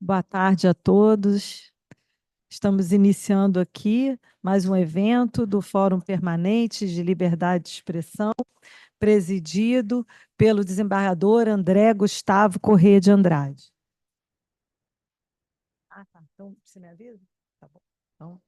Boa tarde a todos. Estamos iniciando aqui mais um evento do Fórum Permanente de Liberdade de Expressão, presidido pelo desembargador André Gustavo Corrêa de Andrade. Tá. Então, você me avisa? Tá bom. Então,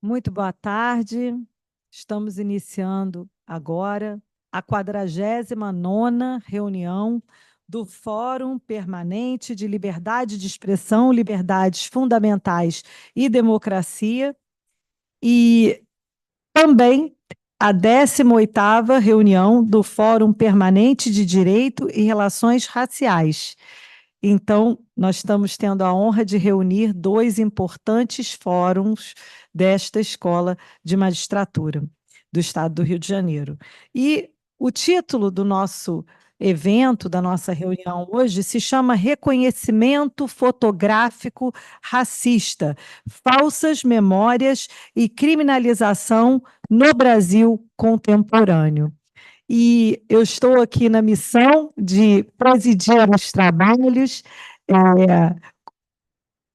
muito boa tarde. Estamos iniciando agora a 49ª reunião do Fórum Permanente de Liberdade de Expressão, Liberdades Fundamentais e Democracia, e também a 18ª reunião do Fórum Permanente de Direito e Relações Raciais. Então, nós estamos tendo a honra de reunir dois importantes fóruns desta Escola de Magistratura do Estado do Rio de Janeiro. E o título do nosso evento, da nossa reunião hoje, se chama Reconhecimento Fotográfico Racista, Falsas Memórias e Criminalização no Brasil Contemporâneo. E eu estou aqui na missão de presidir os trabalhos,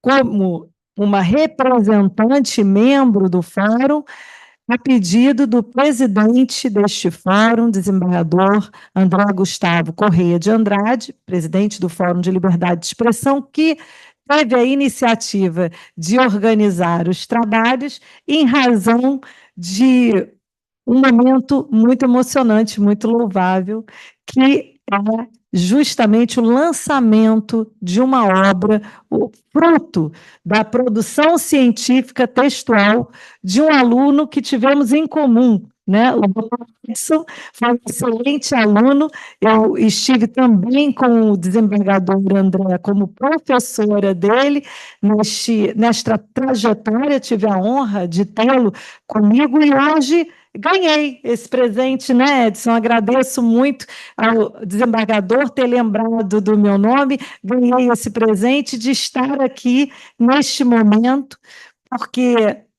como uma representante, membro do fórum, a pedido do presidente deste fórum, desembargador André Gustavo Corrêa de Andrade, presidente do Fórum de Liberdade de Expressão, que teve a iniciativa de organizar os trabalhos em razão de um momento muito emocionante, muito louvável, que é justamente o lançamento de uma obra, o fruto da produção científica textual de um aluno que tivemos em comum, né? O Dr. Edson foi um excelente aluno. Eu estive também com o desembargador André como professora dele nesta trajetória, tive a honra de tê-lo comigo e hoje ganhei esse presente, né, Edson? Agradeço muito ao desembargador ter lembrado do meu nome, ganhei esse presente de estar aqui neste momento, porque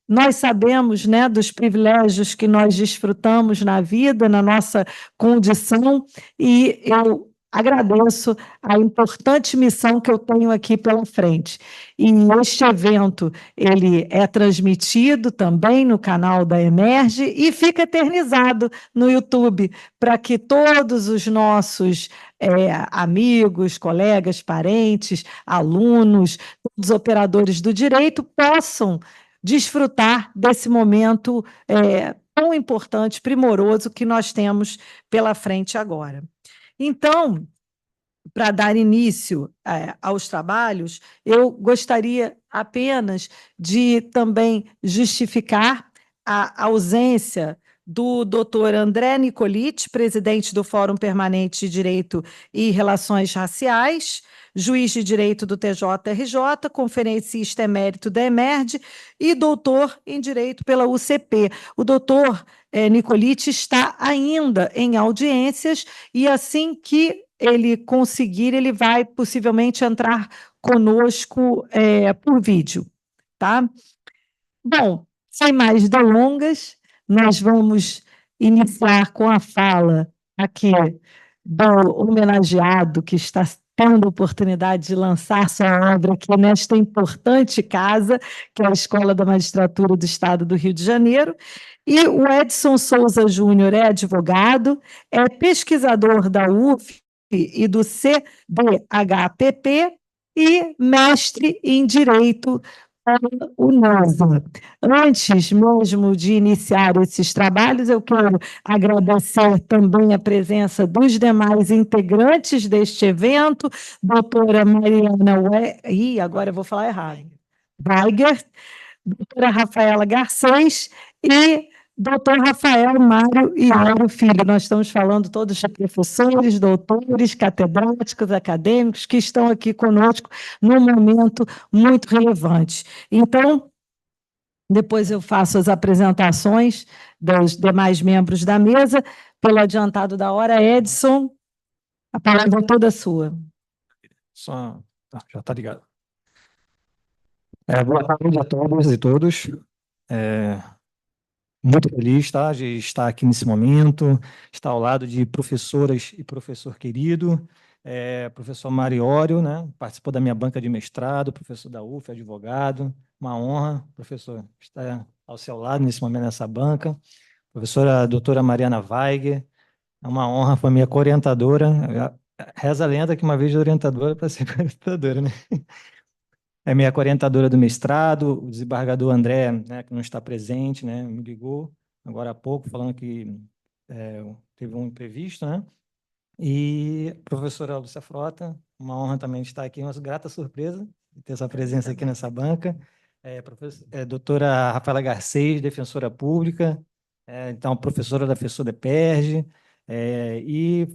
nós sabemos, né, dos privilégios que nós desfrutamos na vida, na nossa condição, e eu agradeço a importante missão que eu tenho aqui pela frente. E este evento, ele é transmitido também no canal da Emerge e fica eternizado no YouTube, para que todos os nossos amigos, colegas, parentes, alunos, todos os operadores do direito possam desfrutar desse momento tão importante, primoroso que nós temos pela frente agora. Então, para dar início aos trabalhos, eu gostaria apenas de também justificar a ausência do doutor André Nicoliti, presidente do Fórum Permanente de Direito e Relações Raciais, juiz de direito do TJRJ, conferencista emérito da EMERD e doutor em direito pela UCP. O doutor Nicoliti está ainda em audiências e assim que ele conseguir, ele vai possivelmente entrar conosco por vídeo, tá? Bom, sem mais delongas, nós vamos iniciar com a fala aqui do homenageado que está tendo a oportunidade de lançar sua obra aqui nesta importante casa, que é a Escola da Magistratura do Estado do Rio de Janeiro. E o Edson Souza Júnior é advogado, é pesquisador da UF e do CDHPP e mestre em Direito o NASA. Antes mesmo de iniciar esses trabalhos, eu quero agradecer também a presença dos demais integrantes deste evento, doutora Mariana agora eu vou falar errado, Weiger, doutora Rafaela Garcês e doutor Rafael Mário Ioro Filho. Nós estamos falando todos de professores, doutores, catedráticos, acadêmicos que estão aqui conosco num momento muito relevante. Então, depois eu faço as apresentações dos demais membros da mesa. Pelo adiantado da hora, Edson, a palavra é toda sua. Só, já está ligado. Boa tarde a todas e todos. Muito feliz, tá, de estar aqui nesse momento, estar ao lado de professoras e professor querido, professor Mariório, né, participou da minha banca de mestrado, professor da UF, advogado, uma honra, professor, estar ao seu lado nesse momento nessa banca, professora doutora Mariana Weiger, é uma honra, foi minha orientadora, reza a lenda que uma vez de orientadora para ser orientadora, né? É minha orientadora do mestrado, o desembargador André, né, que não está presente, né, me ligou agora há pouco, falando que teve um imprevisto, né? E a professora Lúcia Frota, uma honra também estar aqui, uma grata surpresa de ter essa presença aqui nessa banca. Doutora Rafaela Garcês, defensora pública, então professora da FESODEPERJ, e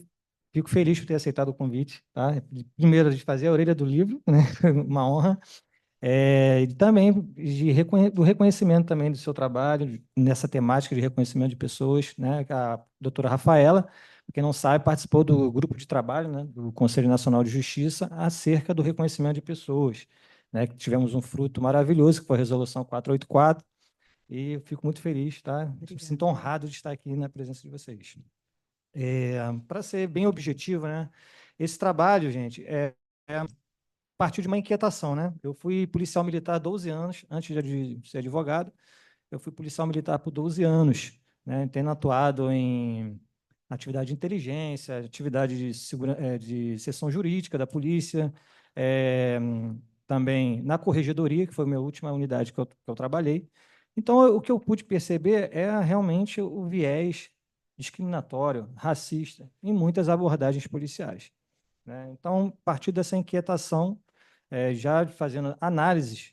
fico feliz por ter aceitado o convite, tá? Primeiro, de fazer a orelha do livro, né? Uma honra. E também do reconhecimento também do seu trabalho nessa temática de reconhecimento de pessoas, né? A doutora Rafaela, para quem não sabe, participou do grupo de trabalho, né, do Conselho Nacional de Justiça acerca do reconhecimento de pessoas, né? Que tivemos um fruto maravilhoso, que foi a Resolução 484, e eu fico muito feliz, tá? Me sinto honrado de estar aqui na presença de vocês. Para ser bem objetivo, né? Esse trabalho, gente, partiu de uma inquietação, né? Eu fui policial militar há 12 anos, antes de ser advogado, eu fui policial militar por 12 anos, né? Tendo atuado em atividade de inteligência, atividade de seção jurídica da polícia, também na corregedoria, que foi a minha última unidade que eu trabalhei. Então, o que eu pude perceber é realmente o viés discriminatório, racista, em muitas abordagens policiais, né? Então, a partir dessa inquietação, já fazendo análises,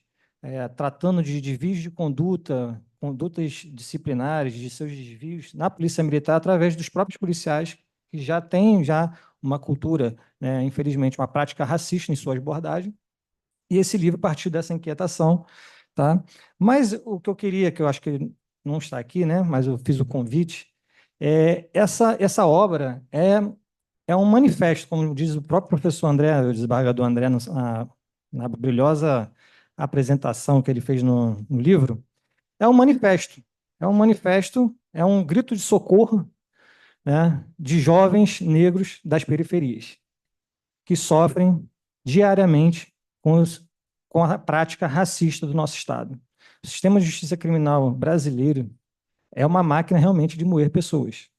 tratando de desvios de conduta, condutas disciplinares, de seus desvios na Polícia Militar, através dos próprios policiais, que já têm uma cultura, né, infelizmente, uma prática racista em sua abordagem, e esse livro partiu dessa inquietação. Tá? Mas o que eu queria, que eu acho que não está aqui, né, mas eu fiz o convite, essa obra é um manifesto, como diz o próprio professor André, o desembargador André, na brilhosa apresentação que ele fez no livro, é um manifesto. É um grito de socorro, né, de jovens negros das periferias, que sofrem diariamente com a prática racista do nosso Estado. O sistema de justiça criminal brasileiro é uma máquina realmente de moer pessoas,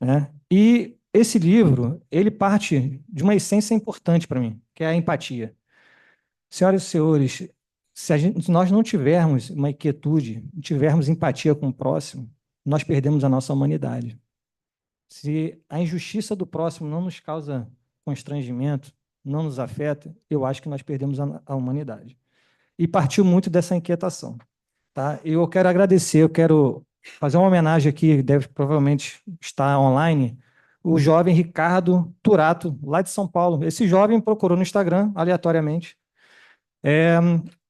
né? E esse livro, ele parte de uma essência importante para mim, que é a empatia. Senhoras e senhores, se nós não tivermos uma inquietude, tivermos empatia com o próximo, nós perdemos a nossa humanidade. Se a injustiça do próximo não nos causa constrangimento, não nos afeta, eu acho que nós perdemos a humanidade. E partiu muito dessa inquietação. Tá? Eu quero agradecer, eu quero fazer uma homenagem aqui, deve provavelmente estar online, o jovem Ricardo Turato, lá de São Paulo. Esse jovem procurou no Instagram, aleatoriamente.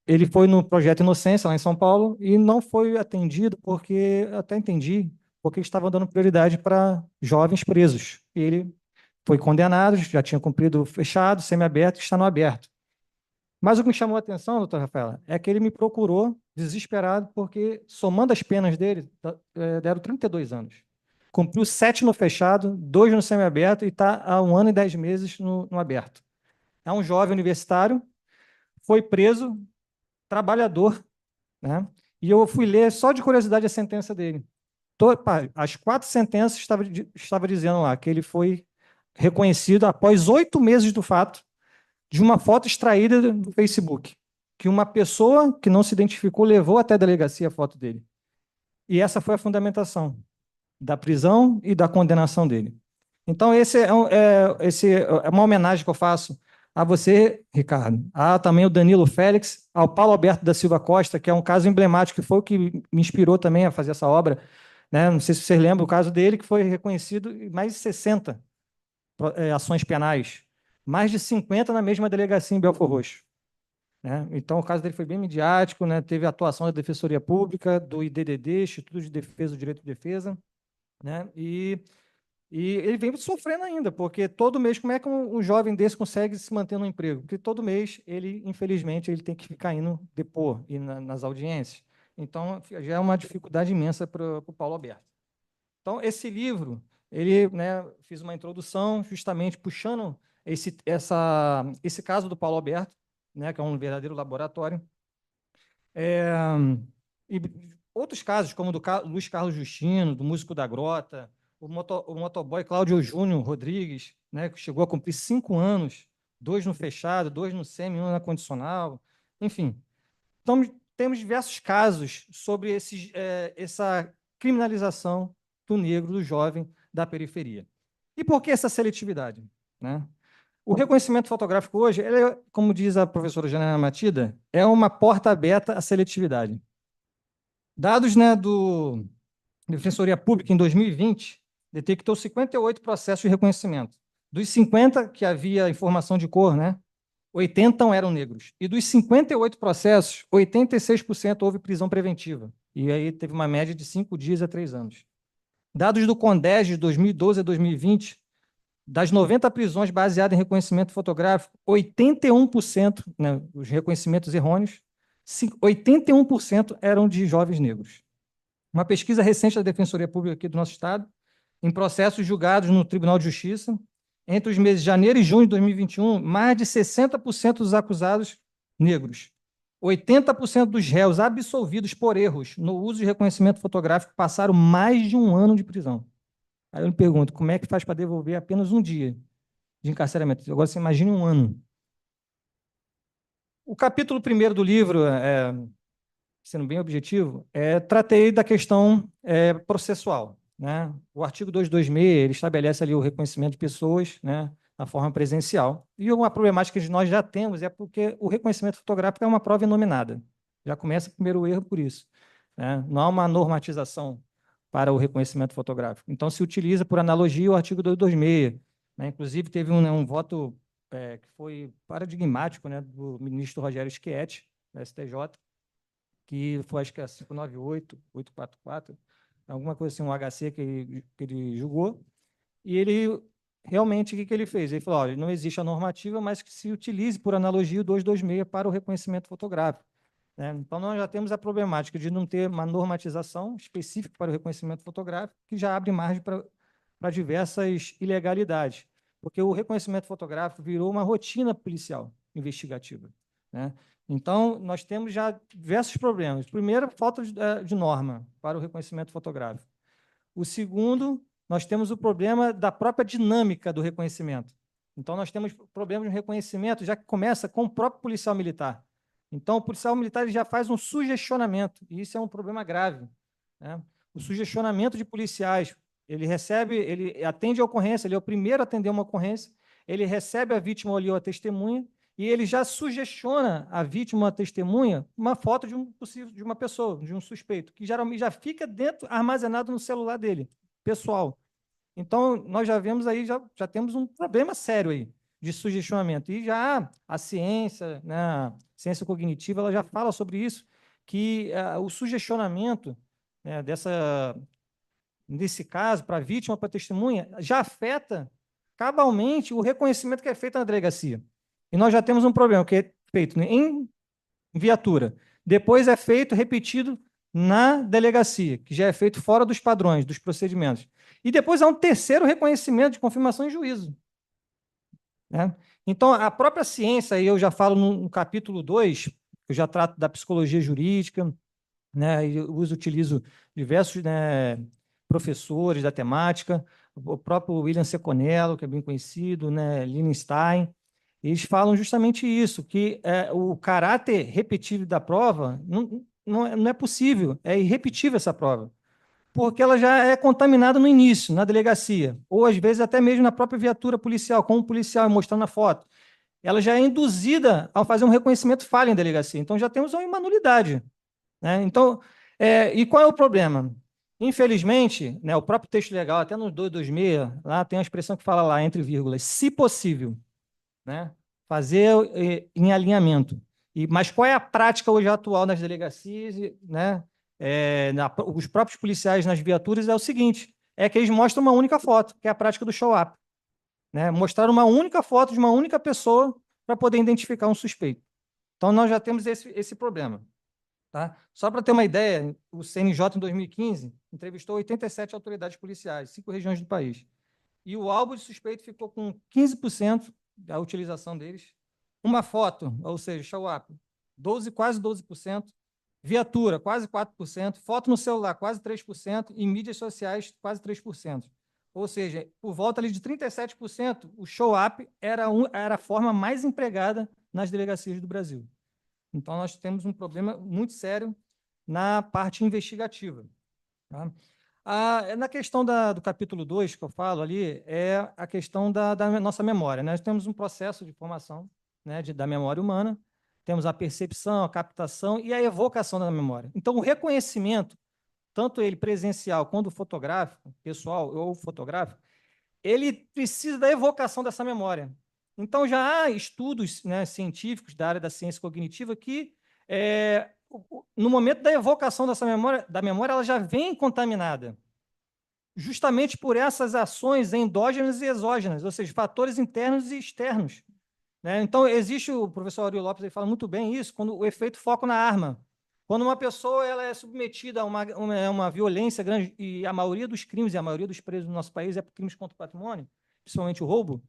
Ele foi no Projeto Inocência, lá em São Paulo, e não foi atendido porque, até entendi, porque estava dando prioridade para jovens presos. Ele foi condenado, já tinha cumprido o fechado, semiaberto, está no aberto. Mas o que me chamou a atenção, doutora Rafaela, é que ele me procurou desesperado, porque, somando as penas dele, deram 32 anos. Cumpriu 7 no fechado, 2 no semiaberto e está há 1 ano e 10 meses no aberto. É um jovem universitário, foi preso, trabalhador, né? E eu fui ler, só de curiosidade, a sentença dele. As 4 sentenças estava dizendo lá que ele foi reconhecido após 8 meses do fato, de uma foto extraída do Facebook. que uma pessoa que não se identificou levou até a delegacia a foto dele. E essa foi a fundamentação da prisão e da condenação dele. Então, esse é uma homenagem que eu faço a você, Ricardo, a também o Danilo Félix, ao Paulo Alberto da Silva Costa, que é um caso emblemático, que foi o que me inspirou também a fazer essa obra, né? Não sei se vocês lembram o caso dele, que foi reconhecido em mais de 60 ações penais, mais de 50 na mesma delegacia em Belford Roxo, né? Então, o caso dele foi bem midiático, né? Teve a atuação da Defensoria Pública, do IDDD, Instituto de Defesa do Direito de Defesa, né? E ele vem sofrendo ainda, porque todo mês, como é que um jovem desse consegue se manter no emprego? Porque todo mês, ele, infelizmente, ele tem que ficar indo depor e nas audiências. Então, já é uma dificuldade imensa para o Paulo Alberto. Então, esse livro, ele, né, fiz uma introdução justamente puxando esse caso do Paulo Alberto, né, que é um verdadeiro laboratório. E outros casos, como do Luiz Carlos Justino, do Músico da Grota, o motoboy Cláudio Júnior Rodrigues, né, que chegou a cumprir 5 anos, 2 no fechado, 2 no semi, 1 na condicional, enfim. Então, temos diversos casos sobre essa criminalização do negro, do jovem, da periferia. E por que essa seletividade, né? O reconhecimento fotográfico hoje, como diz a professora Janaina Matida, é uma porta aberta à seletividade. Dados, né, do Defensoria Pública em 2020 detectou 58 processos de reconhecimento. Dos 50 que havia informação de cor, né, 80 eram negros. E dos 58 processos, 86% houve prisão preventiva. E aí teve uma média de 5 dias a 3 anos. Dados do CONDES de 2012 a 2020, das 90 prisões baseadas em reconhecimento fotográfico, 81%, né, os reconhecimentos errôneos, 81% eram de jovens negros. Uma pesquisa recente da Defensoria Pública aqui do nosso Estado, em processos julgados no Tribunal de Justiça, entre os meses de janeiro e junho de 2021, mais de 60% dos acusados negros. 80% dos réus absolvidos por erros no uso de reconhecimento fotográfico passaram mais de 1 ano de prisão. Aí eu me pergunto, como é que faz para devolver apenas 1 dia de encarceramento? Agora você imagine 1 ano. O capítulo 1º do livro, sendo bem objetivo, tratei da questão processual, né? O artigo 226, ele estabelece ali o reconhecimento de pessoas, né, na forma presencial. E uma problemática que nós já temos é porque o reconhecimento fotográfico é uma prova inominada. Já começa o primeiro erro por isso, né? Não há uma normatização para o reconhecimento fotográfico. Então, se utiliza, por analogia, o artigo 226. Né? Inclusive, teve um voto que foi paradigmático, né, do ministro Rogério Schietti, da STJ, que foi, acho que é 598, 844, alguma coisa assim, um HC que ele julgou, e ele, realmente, o que ele fez? Ele falou, olha, não existe a normativa, mas que se utilize, por analogia, o 226 para o reconhecimento fotográfico. Né? Então, nós já temos a problemática de não ter uma normatização específica para o reconhecimento fotográfico, que já abre margem para diversas ilegalidades, porque o reconhecimento fotográfico virou uma rotina policial investigativa, né? Então, nós temos já diversos problemas. Primeiro, falta de norma para o reconhecimento fotográfico. O segundo, nós temos o problema da própria dinâmica do reconhecimento. Então, nós temos problemas de reconhecimento, já que começa com o próprio policial militar. Então, o policial militar ele já faz um sugestionamento, e isso é um problema grave, né? O sugestionamento de policiais, ele atende a ocorrência, ele é o primeiro a atender uma ocorrência, ele recebe a vítima ali ou a testemunha, e ele já sugestiona a vítima ou a testemunha uma foto de uma pessoa, de um suspeito, que geralmente já fica armazenado no celular dele, pessoal. Então, nós já vemos aí, já temos um problema sério aí de sugestionamento. E já a ciência, né, a ciência cognitiva, ela já fala sobre isso, que o sugestionamento, né, nesse caso, para a vítima, para a testemunha, já afeta cabalmente o reconhecimento que é feito na delegacia. E nós já temos um problema, que é feito em viatura. Depois é feito, repetido na delegacia, que já é feito fora dos padrões, dos procedimentos. E depois há um terceiro reconhecimento de confirmação em juízo. Né? Então, a própria ciência, aí eu já falo no capítulo 2, eu já trato da psicologia jurídica, né, e eu utilizo diversos, né, professores da temática, o próprio William Seconello, que é bem conhecido, né, Stein, eles falam justamente isso, que o caráter repetitivo da prova não é possível, é irrepetível essa prova, porque ela já é contaminada no início, na delegacia, ou às vezes até mesmo na própria viatura policial, como o policial mostrando a foto. Ela já é induzida ao fazer um reconhecimento falho em delegacia. Então, já temos uma nulidade, né? Então, e qual é o problema? Infelizmente, né, o próprio texto legal, até no 226, lá tem uma expressão que fala lá, entre vírgulas, se possível, né? Fazer em alinhamento. Mas qual é a prática hoje atual nas delegacias, né? Os próprios policiais nas viaturas é o seguinte, é que eles mostram uma única foto, que é a prática do show-up, né? Mostrar uma única foto de uma única pessoa para poder identificar um suspeito. Então, nós já temos esse problema. Tá? Só para ter uma ideia, o CNJ, em 2015, entrevistou 87 autoridades policiais, 5 regiões do país. E o álbum de suspeito ficou com 15% da utilização deles. Uma foto, ou seja, show-up, quase 12%. Viatura, quase 4%. Foto no celular, quase 3%. E mídias sociais, quase 3%. Ou seja, por volta ali de 37%, o show-up era a forma mais empregada nas delegacias do Brasil. Então, nós temos um problema muito sério na parte investigativa. Tá? Na questão do capítulo 2, que eu falo ali, é a questão da nossa memória. Nós temos um processo de formação, né, da memória humana, temos a percepção, a captação e a evocação da memória. Então, o reconhecimento, tanto ele presencial quanto fotográfico, pessoal ou fotográfico, ele precisa da evocação dessa memória. Então, já há estudos, né, científicos da área da ciência cognitiva que, no momento da evocação dessa memória, ela já vem contaminada, justamente por essas ações endógenas e exógenas, ou seja, fatores internos e externos, né? Então, existe, o professor Aurílio Lopes ele fala muito bem isso, quando o efeito foco na arma. Quando uma pessoa ela é submetida a uma violência grande, e a maioria dos crimes, e a maioria dos presos no nosso país é por crimes contra o patrimônio, principalmente o roubo,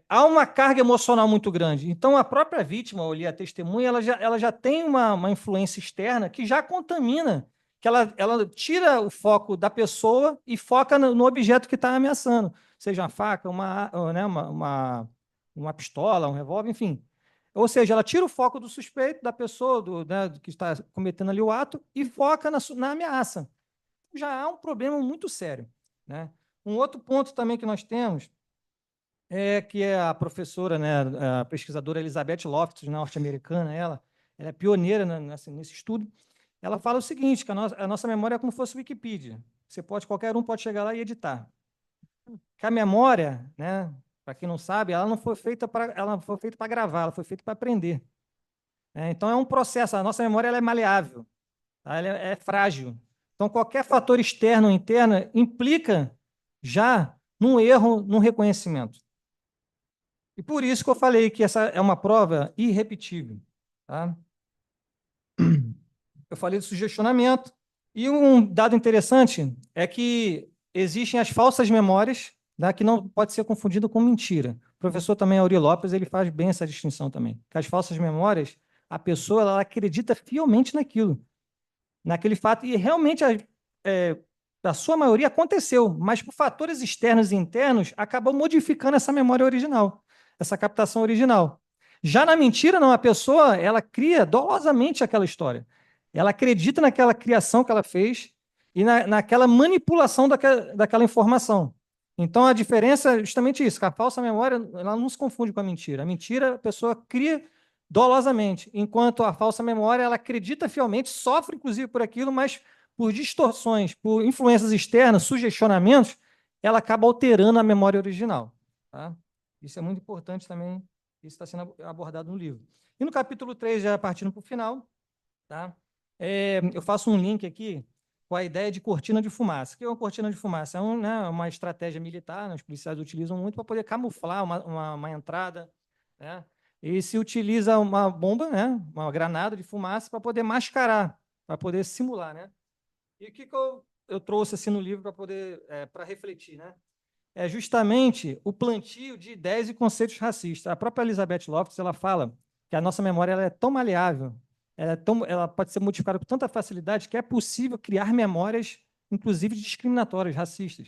há uma carga emocional muito grande. Então, a própria vítima, ou ali, a testemunha, ela já tem uma influência externa que já contamina, que ela tira o foco da pessoa e foca no objeto que está ameaçando, seja uma faca, né, uma pistola, um revólver, enfim. Ou seja, ela tira o foco do suspeito, da pessoa, né, que está cometendo ali o ato, e foca na ameaça. Já há um problema muito sério, né? Um outro ponto também que nós temos que é a professora, né, a pesquisadora Elizabeth Loftus, norte-americana, ela é pioneira nesse estudo. Ela fala o seguinte, que a nossa memória é como se fosse Wikipedia. Qualquer um pode chegar lá e editar. Que a memória, né, para quem não sabe, ela não foi feita para gravar, ela foi feita para aprender. Então é um processo. A nossa memória ela é maleável, tá? Ela é frágil. Então qualquer fator externo ou interno implica já num erro, num reconhecimento. E por isso que eu falei que essa é uma prova irrepetível. Tá? Eu falei do sugestionamento. E um dado interessante é que existem as falsas memórias, né, que não pode ser confundido com mentira. O professor também, Auri Lopes, ele faz bem essa distinção também. Que as falsas memórias, a pessoa ela acredita fielmente naquele fato, e realmente a sua maioria aconteceu, mas por fatores externos e internos, acabou modificando essa memória original, essa captação original. Já na mentira, não, a pessoa ela cria dolosamente aquela história. Ela acredita naquela criação que ela fez e naquela manipulação daquela informação. Então, a diferença é justamente isso, que a falsa memória ela não se confunde com a mentira. A mentira, a pessoa cria dolosamente, enquanto a falsa memória, ela acredita fielmente, sofre inclusive por aquilo, mas por distorções, por influências externas, sugestionamentos, ela acaba alterando a memória original. Tá? Isso é muito importante também, isso está sendo abordado no livro. E no capítulo 3, já partindo para o final, tá? Eu faço um link aqui com a ideia de cortina de fumaça. O que é uma cortina de fumaça? É né, uma estratégia militar, né, os policiais utilizam muito para poder camuflar uma entrada, né? E se utiliza uma bomba, né, uma granada de fumaça para poder mascarar, para poder simular, né? E o que eu trouxe assim no livro para poder para refletir, né? É justamente o plantio de ideias e conceitos racistas. A própria Elizabeth Loftus ela fala que a nossa memória ela é tão maleável, ela pode ser modificada com tanta facilidade que é possível criar memórias, inclusive discriminatórias, racistas,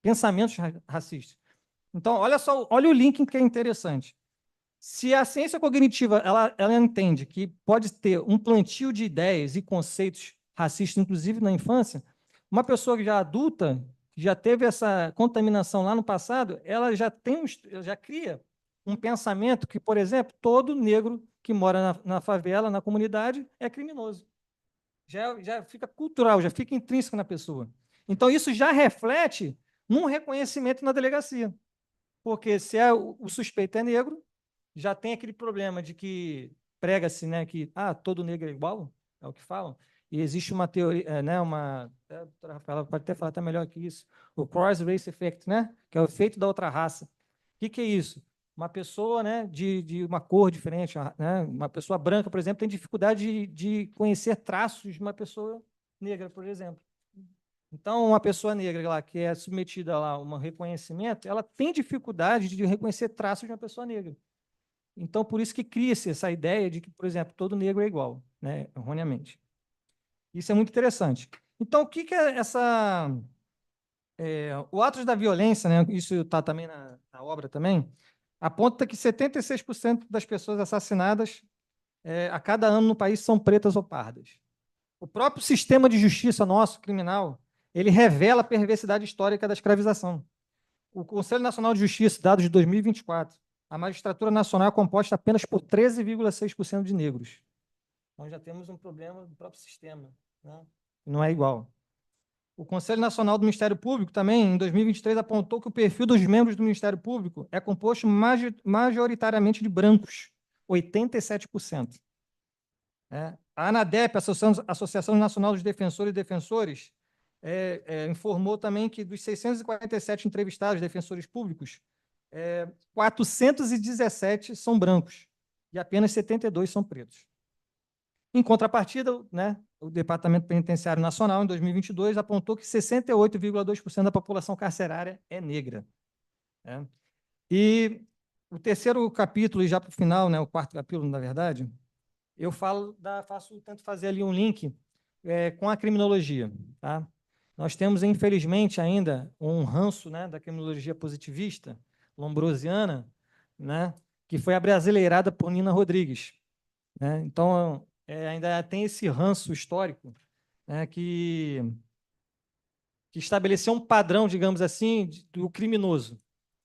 pensamentos racistas. Então, olha só, olha o link que é interessante. Se a ciência cognitiva ela entende que pode ter um plantio de ideias e conceitos racistas, inclusive na infância, uma pessoa que já adulta, que já teve essa contaminação lá no passado, ela já cria um pensamento que, por exemplo, todo negro que mora na favela, na comunidade, é criminoso. Já fica cultural, já fica intrínseco na pessoa. Então, isso já reflete num reconhecimento na delegacia. Porque se o suspeito é negro, já tem aquele problema de que prega-se, né, que todo negro é igual, é o que falam, e existe uma teoria, a doutora Rafaela pode até falar até melhor que isso, o cross-race effect, né, que é o efeito da outra raça. O que é isso? Uma pessoa, né, de uma cor diferente, né, uma pessoa branca, por exemplo, tem dificuldade de conhecer traços de uma pessoa negra, por exemplo. Então, uma pessoa negra lá que é submetida a um reconhecimento, ela tem dificuldade de reconhecer traços de uma pessoa negra. Então, por isso que cria-se essa ideia de que, por exemplo, todo negro é igual, né, erroneamente. Isso é muito interessante. Então, o que é o Atos da Violência, né, isso está também na obra também, aponta que 76% das pessoas assassinadas a cada ano no país são pretas ou pardas. O próprio sistema de justiça nosso, criminal, ele revela a perversidade histórica da escravização. O Conselho Nacional de Justiça, dados de 2024, a magistratura nacional é composta apenas por 13,6% de negros. Então já temos um problema do próprio sistema, né? Não é igual. O Conselho Nacional do Ministério Público também, em 2023, apontou que o perfil dos membros do Ministério Público é composto majoritariamente de brancos, 87%. A ANADEP, Associação Nacional dos Defensores e Defensores, informou também que dos 647 entrevistados, defensores públicos, 417 são brancos e apenas 72 são pretos. Em contrapartida, né, o Departamento Penitenciário Nacional, em 2022, apontou que 68,2% da população carcerária é negra. Né? E o terceiro capítulo, e já para o final, né, o quarto capítulo, na verdade, eu tento fazer ali um link com a criminologia. Tá? Nós temos, infelizmente, ainda um ranço, né, da criminologia positivista, lombrosiana, né, que foi abrasileirada por Nina Rodrigues. Né? Então, ainda tem esse ranço histórico, né, que estabeleceu um padrão, digamos assim, do criminoso.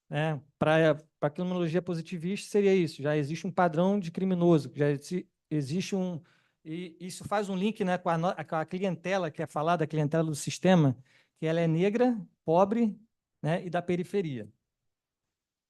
Né? Para a criminologia positivista seria isso, já existe um padrão de criminoso, já existe um... E isso faz um link, né, com a clientela, que é falada, a clientela do sistema, que ela é negra, pobre, né, e da periferia.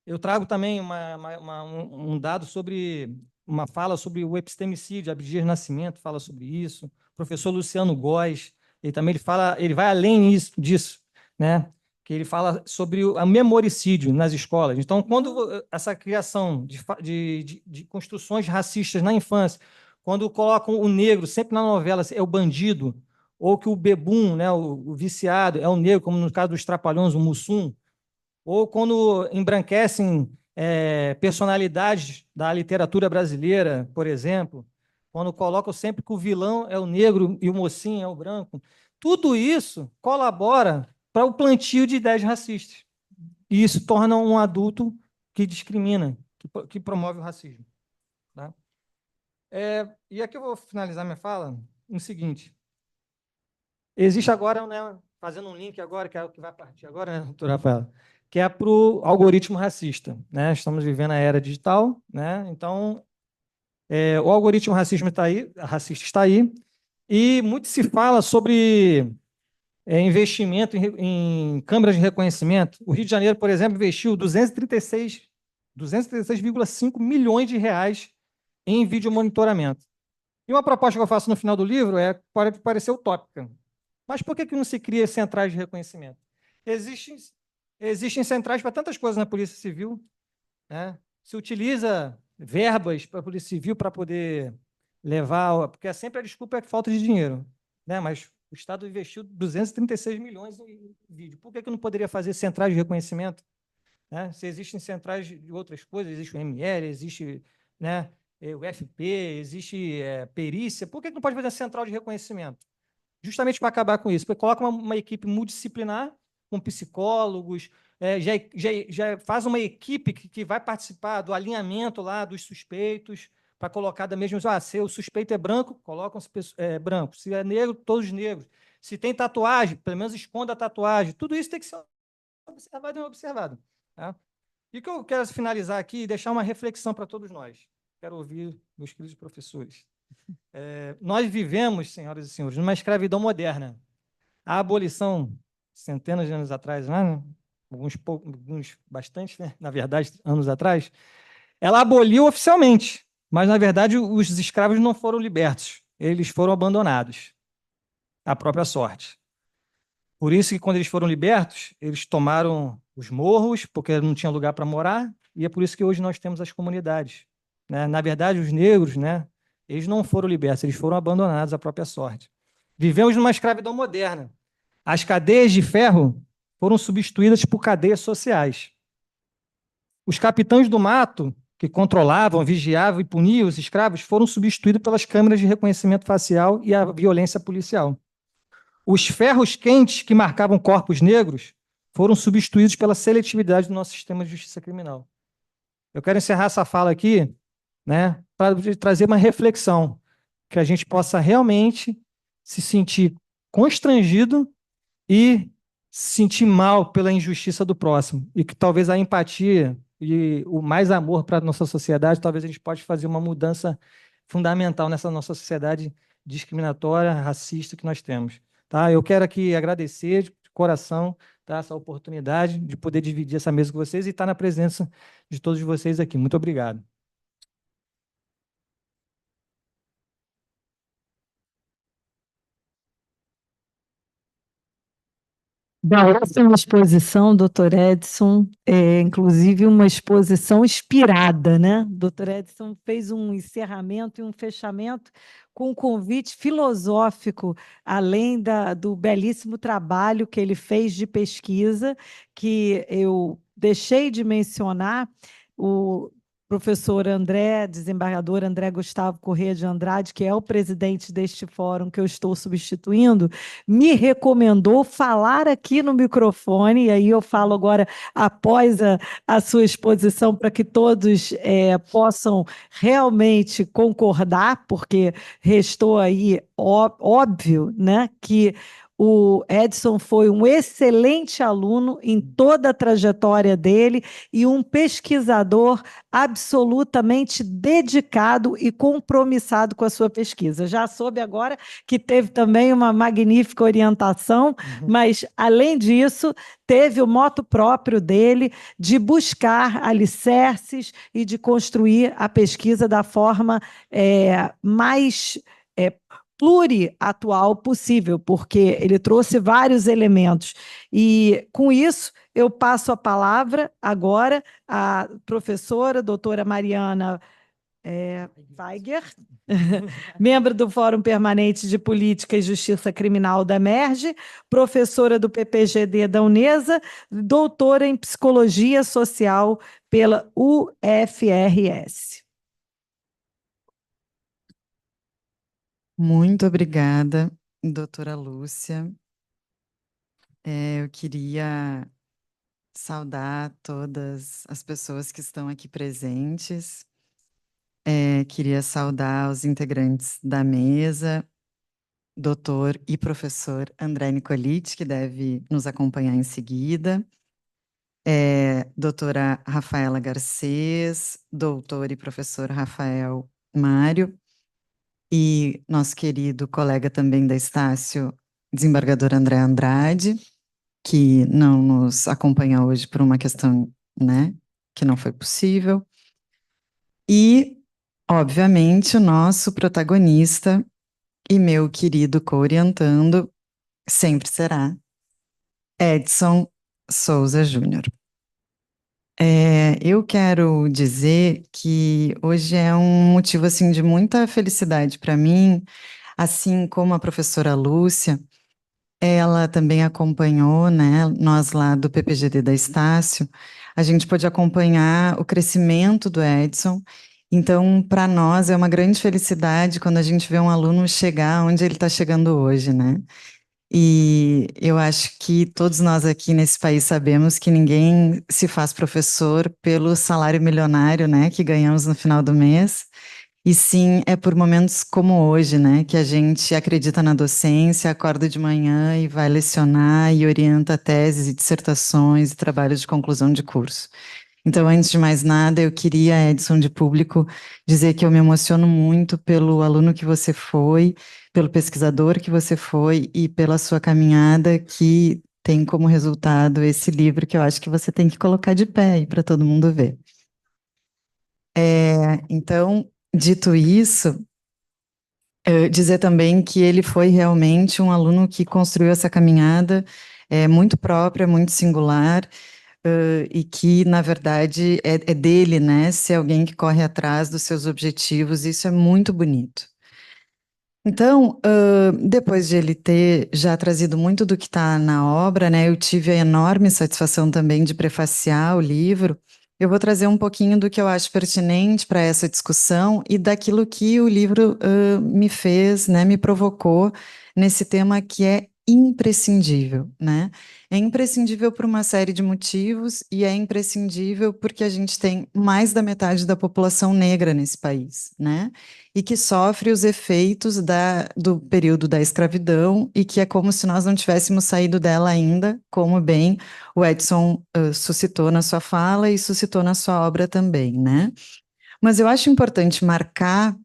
Eu trago também um dado sobre, uma fala sobre o epistemicídio, Abdias Nascimento fala sobre isso, o professor Luciano Góes, ele vai além disso, né? Que ele fala sobre o memoricídio nas escolas. Então, quando essa criação de construções racistas na infância, quando colocam o negro sempre na novela é o bandido, ou que o bebum, né, o viciado, é o negro, como no caso dos Trapalhões, o Mussum, ou quando embranquecem personalidades da literatura brasileira, por exemplo, quando colocam sempre que o vilão é o negro e o mocinho é o branco, tudo isso colabora para o plantio de ideias racistas. E isso torna um adulto que discrimina, que promove o racismo. Tá? E aqui eu vou finalizar minha fala no seguinte. Existe agora, né, fazendo um link agora, que é o que vai partir agora, né, doutora Rafaela, que é para o algoritmo racista. Né? Estamos vivendo a era digital, né? Então, o algoritmo racista está aí, e muito se fala sobre investimento em câmeras de reconhecimento. O Rio de Janeiro, por exemplo, investiu 236,5 milhões de reais em videomonitoramento. E uma proposta que eu faço no final do livro pode parecer utópica, mas por que não se cria centrais de reconhecimento? Existem centrais para tantas coisas na Polícia Civil. Né? Se utiliza verbas para a Polícia Civil para poder levar... Porque sempre a desculpa é falta de dinheiro. Né? Mas o Estado investiu 236 milhões em vídeo. Por que não poderia fazer centrais de reconhecimento? Né? Se existem centrais de outras coisas, existe o ML, existe, né, o FP, existe perícia, por que não pode fazer central de reconhecimento? Justamente para acabar com isso, porque coloca uma equipe multidisciplinar, com psicólogos, já faz uma equipe que vai participar do alinhamento lá dos suspeitos, para colocar da mesma... se o suspeito é branco, colocam branco. Se é negro, todos negros. Se tem tatuagem, pelo menos esconda a tatuagem. Tudo isso tem que ser observado e observado. Tá? E o que eu quero finalizar aqui e deixar uma reflexão para todos nós. Quero ouvir meus queridos professores. Nós vivemos, senhoras e senhores, numa escravidão moderna. A abolição, centenas de anos atrás, né? alguns bastante, né? Na verdade, anos atrás, ela aboliu oficialmente, mas, na verdade, os escravos não foram libertos, eles foram abandonados à própria sorte. Por isso que, quando eles foram libertos, eles tomaram os morros, porque não tinha lugar para morar, e é por isso que hoje nós temos as comunidades. Né? Na verdade, os negros, né, eles não foram libertos, eles foram abandonados à própria sorte. Vivemos numa escravidão moderna. As cadeias de ferro foram substituídas por cadeias sociais. Os capitães do mato, que controlavam, vigiavam e puniam os escravos, foram substituídos pelas câmeras de reconhecimento facial e a violência policial. Os ferros quentes que marcavam corpos negros foram substituídos pela seletividade do nosso sistema de justiça criminal. Eu quero encerrar essa fala aqui, né, para trazer uma reflexão, que a gente possa realmente se sentir constrangido e se sentir mal pela injustiça do próximo, e que talvez a empatia e o mais amor para a nossa sociedade, talvez a gente possa fazer uma mudança fundamental nessa nossa sociedade discriminatória, racista que nós temos. Tá? Eu quero aqui agradecer de coração, tá, essa oportunidade de poder dividir essa mesa com vocês e estar na presença de todos vocês aqui. Muito obrigado. Bom, essa é uma exposição, doutor Edson, inclusive uma exposição inspirada, né? Doutor Edson fez um encerramento e um fechamento com um convite filosófico, além do belíssimo trabalho que ele fez de pesquisa, que eu deixei de mencionar, o professor André, desembargador André Gustavo Corrêa de Andrade, que é o presidente deste fórum que eu estou substituindo, me recomendou falar aqui no microfone, e aí eu falo agora após a sua exposição, para que todos possam realmente concordar, porque restou aí óbvio, né, que o Edson foi um excelente aluno em toda a trajetória dele e um pesquisador absolutamente dedicado e compromissado com a sua pesquisa. Já soube agora que teve também uma magnífica orientação, mas, além disso, teve o moto próprio dele de buscar alicerces e de construir a pesquisa da forma mais pluriatual possível, porque ele trouxe vários elementos. E, com isso, eu passo a palavra agora à professora, doutora Mariana Weiger, membro do Fórum Permanente de Política e Justiça Criminal da MERJ, professora do PPGD da Unesa, doutora em Psicologia Social pela UFRS. Muito obrigada, doutora Lúcia. Eu queria saudar todas as pessoas que estão aqui presentes. Queria saudar os integrantes da mesa, doutor e professor André Nicoliti, que deve nos acompanhar em seguida, doutora Rafaela Garcês, doutor e professor Rafael Mário, e nosso querido colega também da Estácio, desembargador André Andrade, que não nos acompanha hoje por uma questão, né, que não foi possível. E, obviamente, o nosso protagonista e meu querido co-orientando sempre será Edson Souza Júnior. Eu quero dizer que hoje é um motivo assim, de muita felicidade para mim, assim como a professora Lúcia, ela também acompanhou, né, nós lá do PPGD da Estácio, a gente pôde acompanhar o crescimento do Edson. Então, para nós é uma grande felicidade quando a gente vê um aluno chegar onde ele está chegando hoje, né? E eu acho que todos nós aqui nesse país sabemos que ninguém se faz professor pelo salário milionário, né, que ganhamos no final do mês. E sim, é por momentos como hoje, né, que a gente acredita na docência, acorda de manhã e vai lecionar e orienta teses e dissertações e trabalhos de conclusão de curso. Então, antes de mais nada, eu queria, Edson, de público, dizer que eu me emociono muito pelo aluno que você foi, pelo pesquisador que você foi e pela sua caminhada que tem como resultado esse livro que eu acho que você tem que colocar de pé aí para todo mundo ver. Então, dito isso, dizer também que ele foi realmente um aluno que construiu essa caminhada muito própria, muito singular, e que, na verdade, é dele, né, ser alguém que corre atrás dos seus objetivos, isso é muito bonito. Então, depois de ele ter já trazido muito do que está na obra, né, eu tive a enorme satisfação também de prefaciar o livro. Eu vou trazer um pouquinho do que eu acho pertinente para essa discussão e daquilo que o livro me fez, né, me provocou nesse tema que é imprescindível, né? É imprescindível por uma série de motivos e é imprescindível porque a gente tem mais da metade da população negra nesse país, né? E que sofre os efeitos do período da escravidão e que é como se nós não tivéssemos saído dela ainda, como bem o Edson suscitou na sua fala e suscitou na sua obra também, né? Mas eu acho importante marcar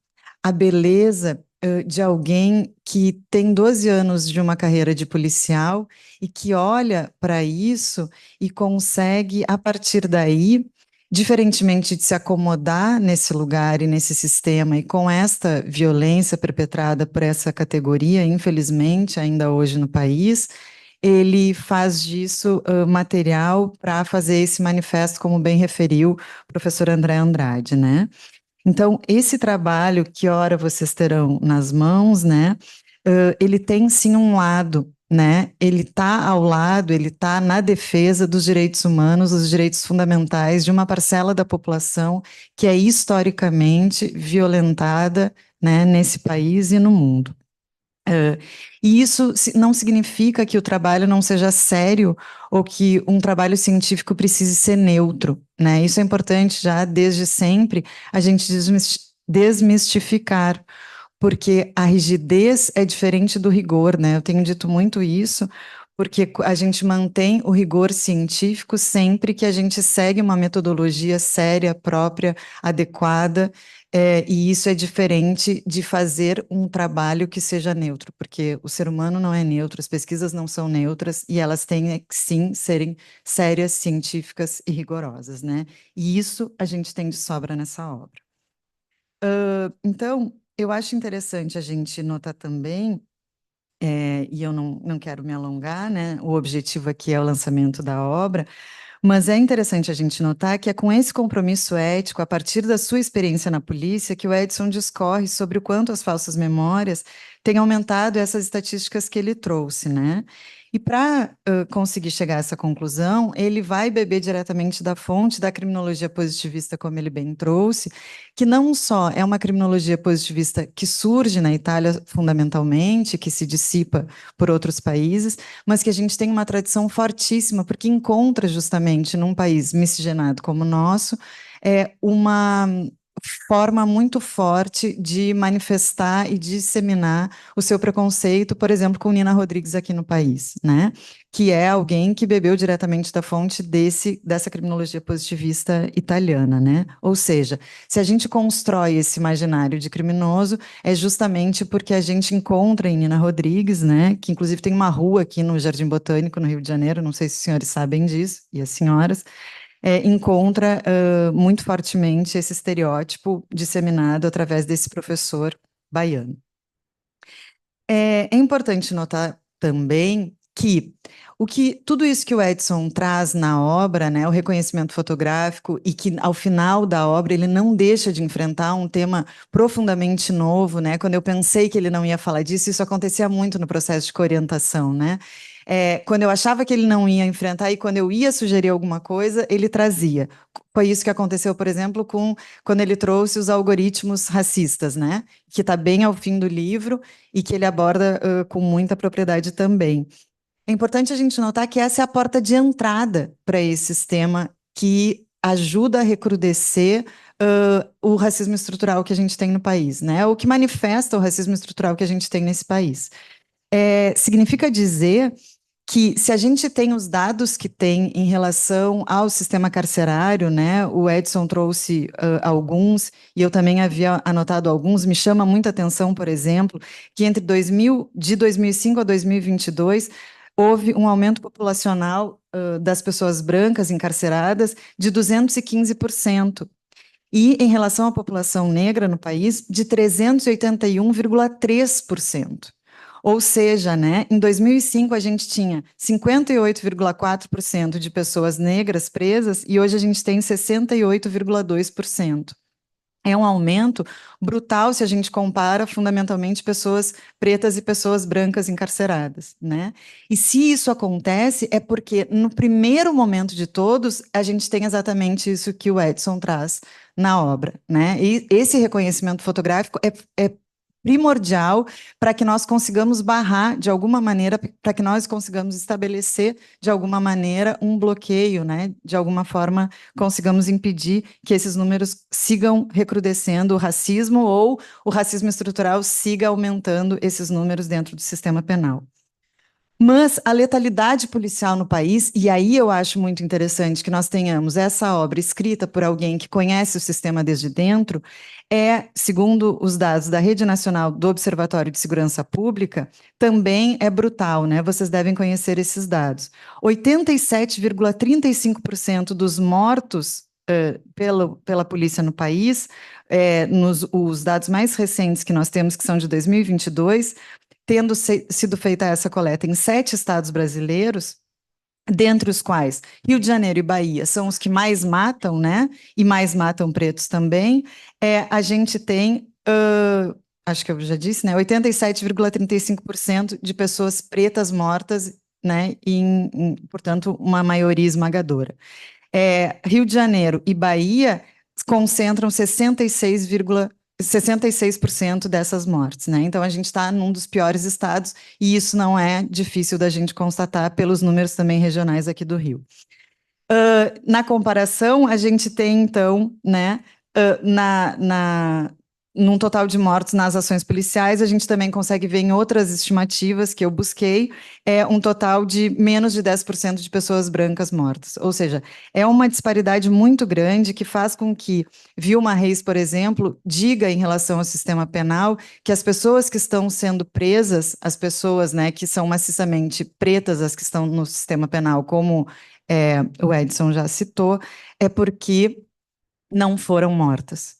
a beleza de alguém que tem 12 anos de uma carreira de policial e que olha para isso e consegue, a partir daí, diferentemente de se acomodar nesse lugar e nesse sistema e com esta violência perpetrada por essa categoria, infelizmente, ainda hoje no país, ele faz disso material para fazer esse manifesto, como bem referiu o professor André Andrade, né? Então, esse trabalho que ora vocês terão nas mãos, né, ele tem sim um lado, né, ele está ao lado, ele está na defesa dos direitos humanos, dos direitos fundamentais de uma parcela da população que é historicamente violentada, né, nesse país e no mundo. E isso não significa que o trabalho não seja sério ou que um trabalho científico precise ser neutro, né? Isso é importante já desde sempre a gente desmistificar, porque a rigidez é diferente do rigor, né? Eu tenho dito muito isso, porque a gente mantém o rigor científico sempre que a gente segue uma metodologia séria, própria, adequada, e isso é diferente de fazer um trabalho que seja neutro, porque o ser humano não é neutro, as pesquisas não são neutras e elas têm que sim serem sérias, científicas e rigorosas, né? E isso a gente tem de sobra nessa obra. Então, eu acho interessante a gente notar também, e eu não quero me alongar, né? O objetivo aqui é o lançamento da obra, mas é interessante a gente notar que é com esse compromisso ético, a partir da sua experiência na polícia, que o Edson discorre sobre o quanto as falsas memórias têm aumentado essas estatísticas que ele trouxe, né? E para conseguir chegar a essa conclusão, ele vai beber diretamente da fonte da criminologia positivista, como ele bem trouxe, que não só é uma criminologia positivista que surge na Itália fundamentalmente, que se dissipa por outros países, mas que a gente tem uma tradição fortíssima, porque encontra justamente num país miscigenado como o nosso, uma forma muito forte de manifestar e disseminar o seu preconceito, por exemplo, com Nina Rodrigues aqui no país, né? Que é alguém que bebeu diretamente da fonte dessa criminologia positivista italiana, né? Ou seja, se a gente constrói esse imaginário de criminoso, é justamente porque a gente encontra em Nina Rodrigues, né? Que inclusive tem uma rua aqui no Jardim Botânico, no Rio de Janeiro, não sei se os senhores sabem disso, e as senhoras, encontra muito fortemente esse estereótipo disseminado através desse professor baiano. É importante notar também que tudo isso que o Edson traz na obra, né, o reconhecimento fotográfico, e que ao final da obra ele não deixa de enfrentar um tema profundamente novo, né? Quando eu pensei que ele não ia falar disso, isso acontecia muito no processo de coorientação, né? Quando eu achava que ele não ia enfrentar e quando eu ia sugerir alguma coisa, ele trazia. Foi isso que aconteceu, por exemplo, quando ele trouxe os algoritmos racistas, né? Que está bem ao fim do livro e que ele aborda com muita propriedade também. É importante a gente notar que essa é a porta de entrada para esse sistema que ajuda a recrudescer o racismo estrutural que a gente tem no país, né? O que manifesta o racismo estrutural que a gente tem nesse país. Significa dizer que se a gente tem os dados que tem em relação ao sistema carcerário, né? O Edson trouxe alguns e eu também havia anotado alguns. Me chama muita atenção, por exemplo, que de 2005 a 2022 houve um aumento populacional das pessoas brancas encarceradas de 215%. E, em relação à população negra no país, de 381,3%. Ou seja, né, em 2005 a gente tinha 58,4% de pessoas negras presas e hoje a gente tem 68,2%. É um aumento brutal se a gente compara fundamentalmente pessoas pretas e pessoas brancas encarceradas, né? E se isso acontece é porque no primeiro momento de todos a gente tem exatamente isso que o Edson traz na obra, né? E esse reconhecimento fotográfico é primordial para que nós consigamos barrar de alguma maneira, para que nós consigamos estabelecer de alguma maneira um bloqueio, né? De alguma forma consigamos impedir que esses números sigam recrudescendo o racismo ou o racismo estrutural siga aumentando esses números dentro do sistema penal. Mas a letalidade policial no país, e aí eu acho muito interessante que nós tenhamos essa obra escrita por alguém que conhece o sistema desde dentro, segundo os dados da Rede Nacional do Observatório de Segurança Pública, também é brutal, né? Vocês devem conhecer esses dados. 87,35% dos mortos pela polícia no país, os dados mais recentes que nós temos, que são de 2022, tendo sido feita essa coleta em 7 estados brasileiros, dentre os quais Rio de Janeiro e Bahia são os que mais matam, né? E mais matam pretos também. A gente tem, acho que eu já disse, né? 87,35% de pessoas pretas mortas, né? Portanto, uma maioria esmagadora. Rio de Janeiro e Bahia concentram 66% dessas mortes, né? Então a gente está num dos piores estados e isso não é difícil da gente constatar pelos números também regionais aqui do Rio. Na comparação, a gente tem então, né, num total de mortos nas ações policiais, a gente também consegue ver em outras estimativas que eu busquei, um total de menos de 10% de pessoas brancas mortas. Ou seja, é uma disparidade muito grande que faz com que Vilma Reis, por exemplo, diga em relação ao sistema penal que as pessoas que estão sendo presas, as pessoas, né, que são maciçamente pretas, as que estão no sistema penal, como o Edson já citou, é porque não foram mortas.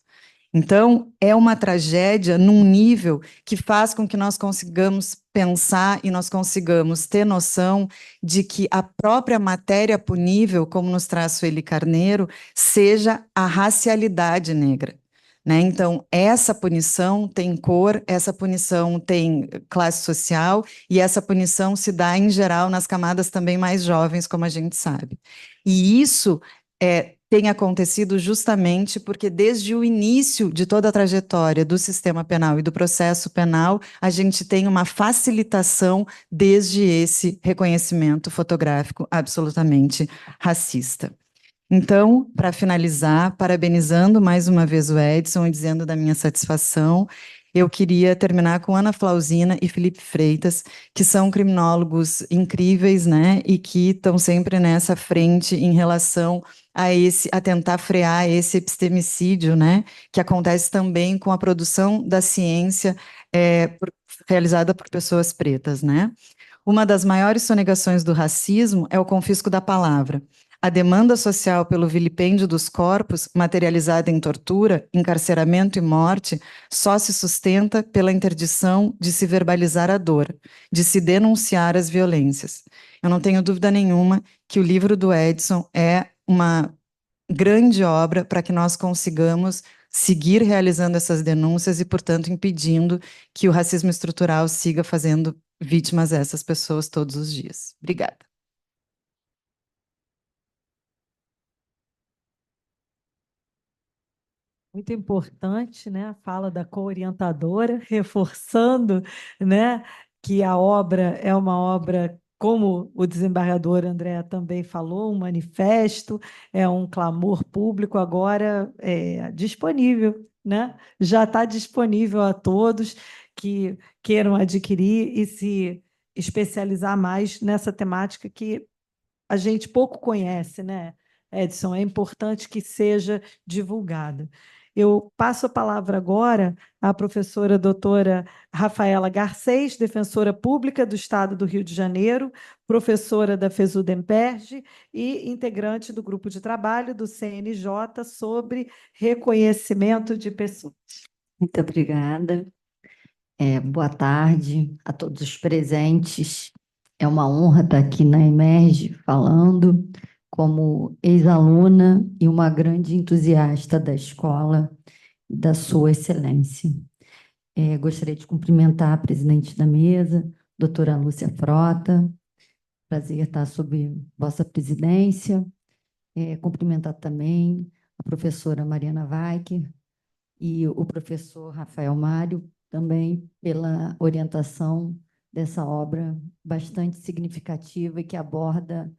Então, é uma tragédia num nível que faz com que nós consigamos pensar e nós consigamos ter noção de que a própria matéria punível, como nos traz Sueli Carneiro, seja a racialidade negra. Né? Então, essa punição tem cor, essa punição tem classe social, e essa punição se dá, em geral, nas camadas também mais jovens, como a gente sabe. E isso tem acontecido justamente porque, desde o início de toda a trajetória do sistema penal e do processo penal, a gente tem uma facilitação desde esse reconhecimento fotográfico absolutamente racista. Então, para finalizar, parabenizando mais uma vez o Edson e dizendo da minha satisfação, eu queria terminar com Ana Flausina e Felipe Freitas, que são criminólogos incríveis, né, e que estão sempre nessa frente em relação a tentar frear esse epistemicídio, né, que acontece também com a produção da ciência realizada por pessoas pretas, né. Uma das maiores sonegações do racismo é o confisco da palavra. A demanda social pelo vilipêndio dos corpos, materializada em tortura, encarceramento e morte, só se sustenta pela interdição de se verbalizar a dor, de se denunciar as violências. Eu não tenho dúvida nenhuma que o livro do Edson é uma grande obra para que nós consigamos seguir realizando essas denúncias e, portanto, impedindo que o racismo estrutural siga fazendo vítimas essas pessoas todos os dias. Obrigada. Muito importante, né, a fala da co-orientadora, reforçando, né, que a obra é uma obra, como o desembargador André também falou, um manifesto, é um clamor público agora disponível, né? Já está disponível a todos que queiram adquirir e se especializar mais nessa temática que a gente pouco conhece, né, Edson? É importante que seja divulgada. Eu passo a palavra agora à professora doutora Rafaela Garcês, defensora pública do Estado do Rio de Janeiro, professora da FESUDEMPERJ e integrante do grupo de trabalho do CNJ sobre reconhecimento de pessoas. Muito obrigada. Boa tarde a todos os presentes. É uma honra estar aqui na Emerge falando como ex-aluna e uma grande entusiasta da escola e da sua excelência. Gostaria de cumprimentar a presidente da mesa, doutora Lúcia Frota. Prazer estar sob vossa presidência. Cumprimentar também a professora Mariana Weicker e o professor Rafael Mário, também pela orientação dessa obra bastante significativa e que aborda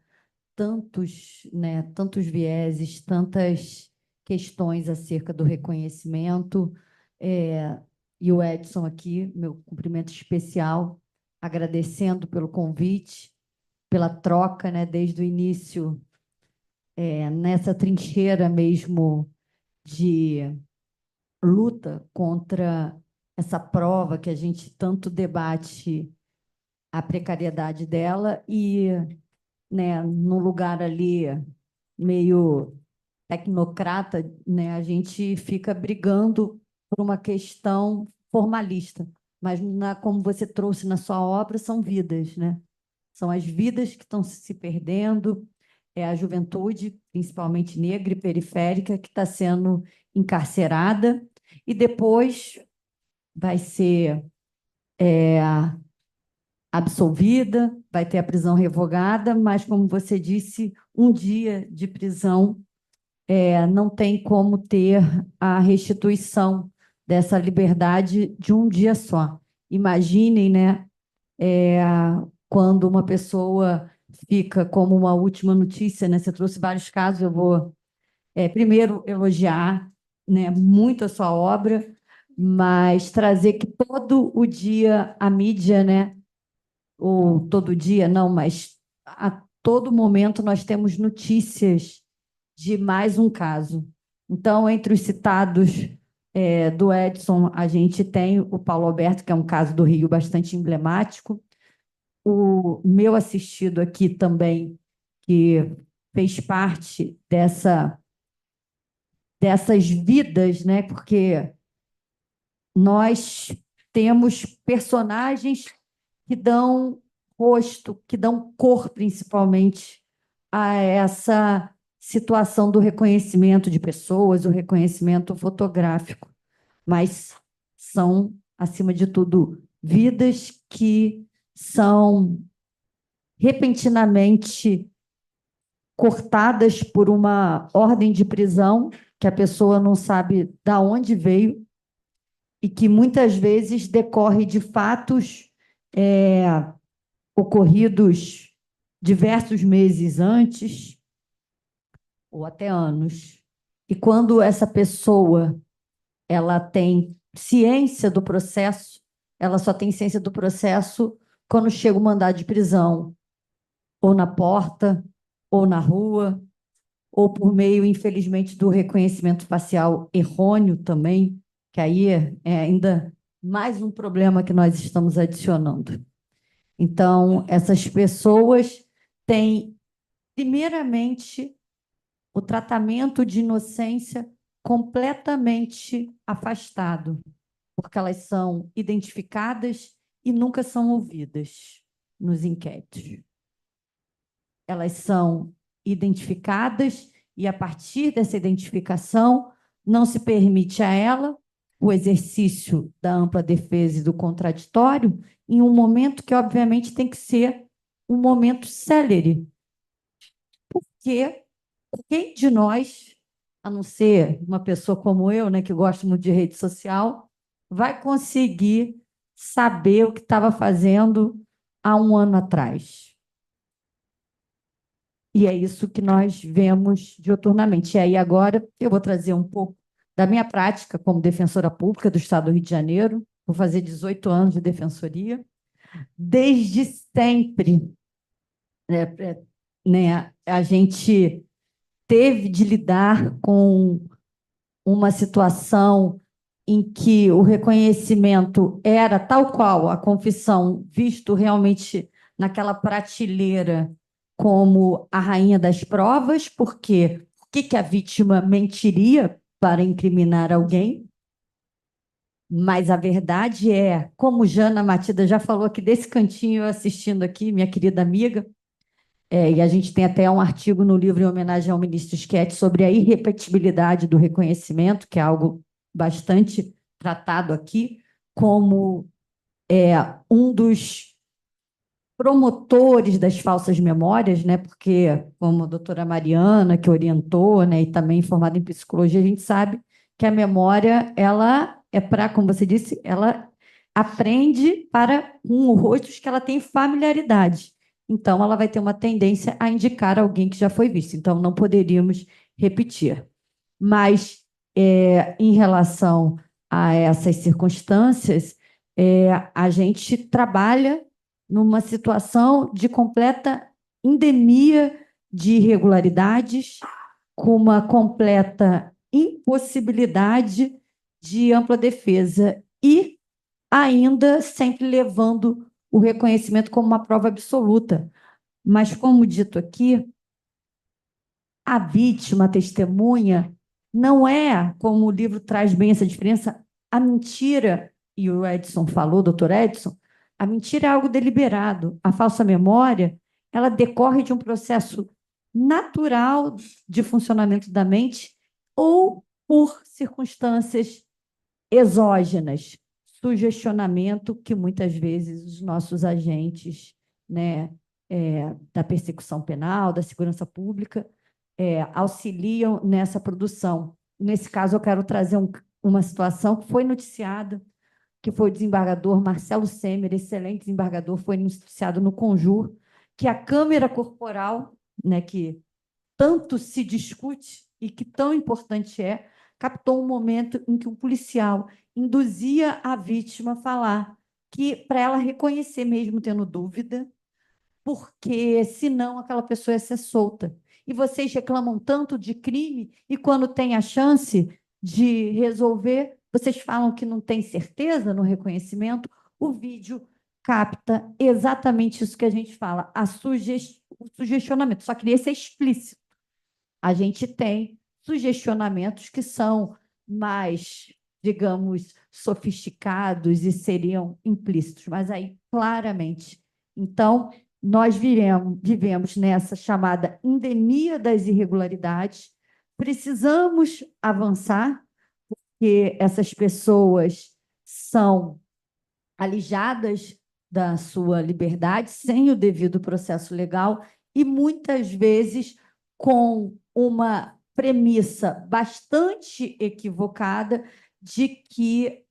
tantos vieses, tantas questões acerca do reconhecimento. E o Edson aqui, meu cumprimento especial, agradecendo pelo convite, pela troca, né, desde o início, nessa trincheira mesmo de luta contra essa prova que a gente tanto debate a precariedade dela e, né, no lugar ali meio tecnocrata, né, a gente fica brigando por uma questão formalista, mas como você trouxe na sua obra, são vidas, né? São as vidas que estão se perdendo, é a juventude, principalmente negra e periférica, que está sendo encarcerada e depois vai ser absolvida, vai ter a prisão revogada, mas, como você disse, um dia de prisão não tem como ter a restituição dessa liberdade de um dia só. Imaginem, né, quando uma pessoa fica como uma última notícia, né? Você trouxe vários casos, eu vou primeiro elogiar, né, muito a sua obra, mas trazer que todo o dia a mídia, né, ou todo dia não, mas a todo momento nós temos notícias de mais um caso. Então, entre os citados do Edson, a gente tem o Paulo Alberto, que é um caso do Rio bastante emblemático, o meu assistido aqui também, que fez parte dessas vidas, né? Porque nós temos personagens que dão rosto, que dão cor, principalmente, a essa situação do reconhecimento de pessoas, o reconhecimento fotográfico. Mas são, acima de tudo, vidas que são repentinamente cortadas por uma ordem de prisão que a pessoa não sabe de onde veio e que muitas vezes decorre de fatos ocorridos diversos meses antes ou até anos. E quando essa pessoa ela tem ciência do processo, ela só tem ciência do processo quando chega o mandado de prisão, ou na porta, ou na rua, ou por meio, infelizmente, do reconhecimento facial errôneo também, que aí é ainda mais um problema que nós estamos adicionando. Então, essas pessoas têm, primeiramente, o tratamento de inocência completamente afastado, porque elas são identificadas e nunca são ouvidas nos inquéritos. Elas são identificadas e, a partir dessa identificação, não se permite a ela o exercício da ampla defesa e do contraditório em um momento que, obviamente, tem que ser um momento célere, porque quem de nós, a não ser uma pessoa como eu, né, que gosta muito de rede social, vai conseguir saber o que estava fazendo há um ano atrás? E é isso que nós vemos diuturnamente. E aí, agora, eu vou trazer um pouco da minha prática como defensora pública do Estado do Rio de Janeiro. Vou fazer 18 anos de defensoria. Desde sempre, né, a gente teve de lidar com uma situação em que o reconhecimento era tal qual a confissão, visto realmente naquela prateleira como a rainha das provas, porque por que a vítima mentiria para incriminar alguém? Mas a verdade é, como Jana Matida já falou aqui desse cantinho, eu assistindo aqui, minha querida amiga, e a gente tem até um artigo no livro em homenagem ao ministro Schettino sobre a irrepetibilidade do reconhecimento, que é algo bastante tratado aqui, como um dos promotores das falsas memórias, né? Porque, como a doutora Mariana, que orientou, né, e também formada em psicologia, a gente sabe que a memória, ela é para, como você disse, ela aprende para com rostos que ela tem familiaridade. Então, ela vai ter uma tendência a indicar alguém que já foi visto. Então, não poderíamos repetir. Mas, em relação a essas circunstâncias, a gente trabalha numa situação de completa endemia de irregularidades, com uma completa impossibilidade de ampla defesa e ainda sempre levando o reconhecimento como uma prova absoluta. Mas, como dito aqui, a vítima, a testemunha, não é, como o livro traz bem essa diferença, a mentira, e o Edson falou, doutor Edson, a mentira é algo deliberado. A falsa memória, ela decorre de um processo natural de funcionamento da mente ou por circunstâncias exógenas, sugestionamento que muitas vezes os nossos agentes, né, da persecução penal, da segurança pública, auxiliam nessa produção. Nesse caso, eu quero trazer uma situação que foi noticiada, que foi o desembargador Marcelo Semer, excelente desembargador, foi noticiado no Conjur, que a câmera corporal, né, que tanto se discute e que tão importante captou um momento em que o policial induzia a vítima a falar que, para ela reconhecer mesmo tendo dúvida, porque senão aquela pessoa ia ser solta. E vocês reclamam tanto de crime e quando tem a chance de resolver, vocês falam que não tem certeza no reconhecimento. O vídeo capta exatamente isso que a gente fala, o sugestionamento, só que esse é explícito. A gente tem sugestionamentos que são mais, digamos, sofisticados e seriam implícitos, mas aí claramente. Então, nós vivemos nessa chamada endemia das irregularidades, precisamos avançar, porque essas pessoas são alijadas da sua liberdade sem o devido processo legal e muitas vezes com uma premissa bastante equivocada de que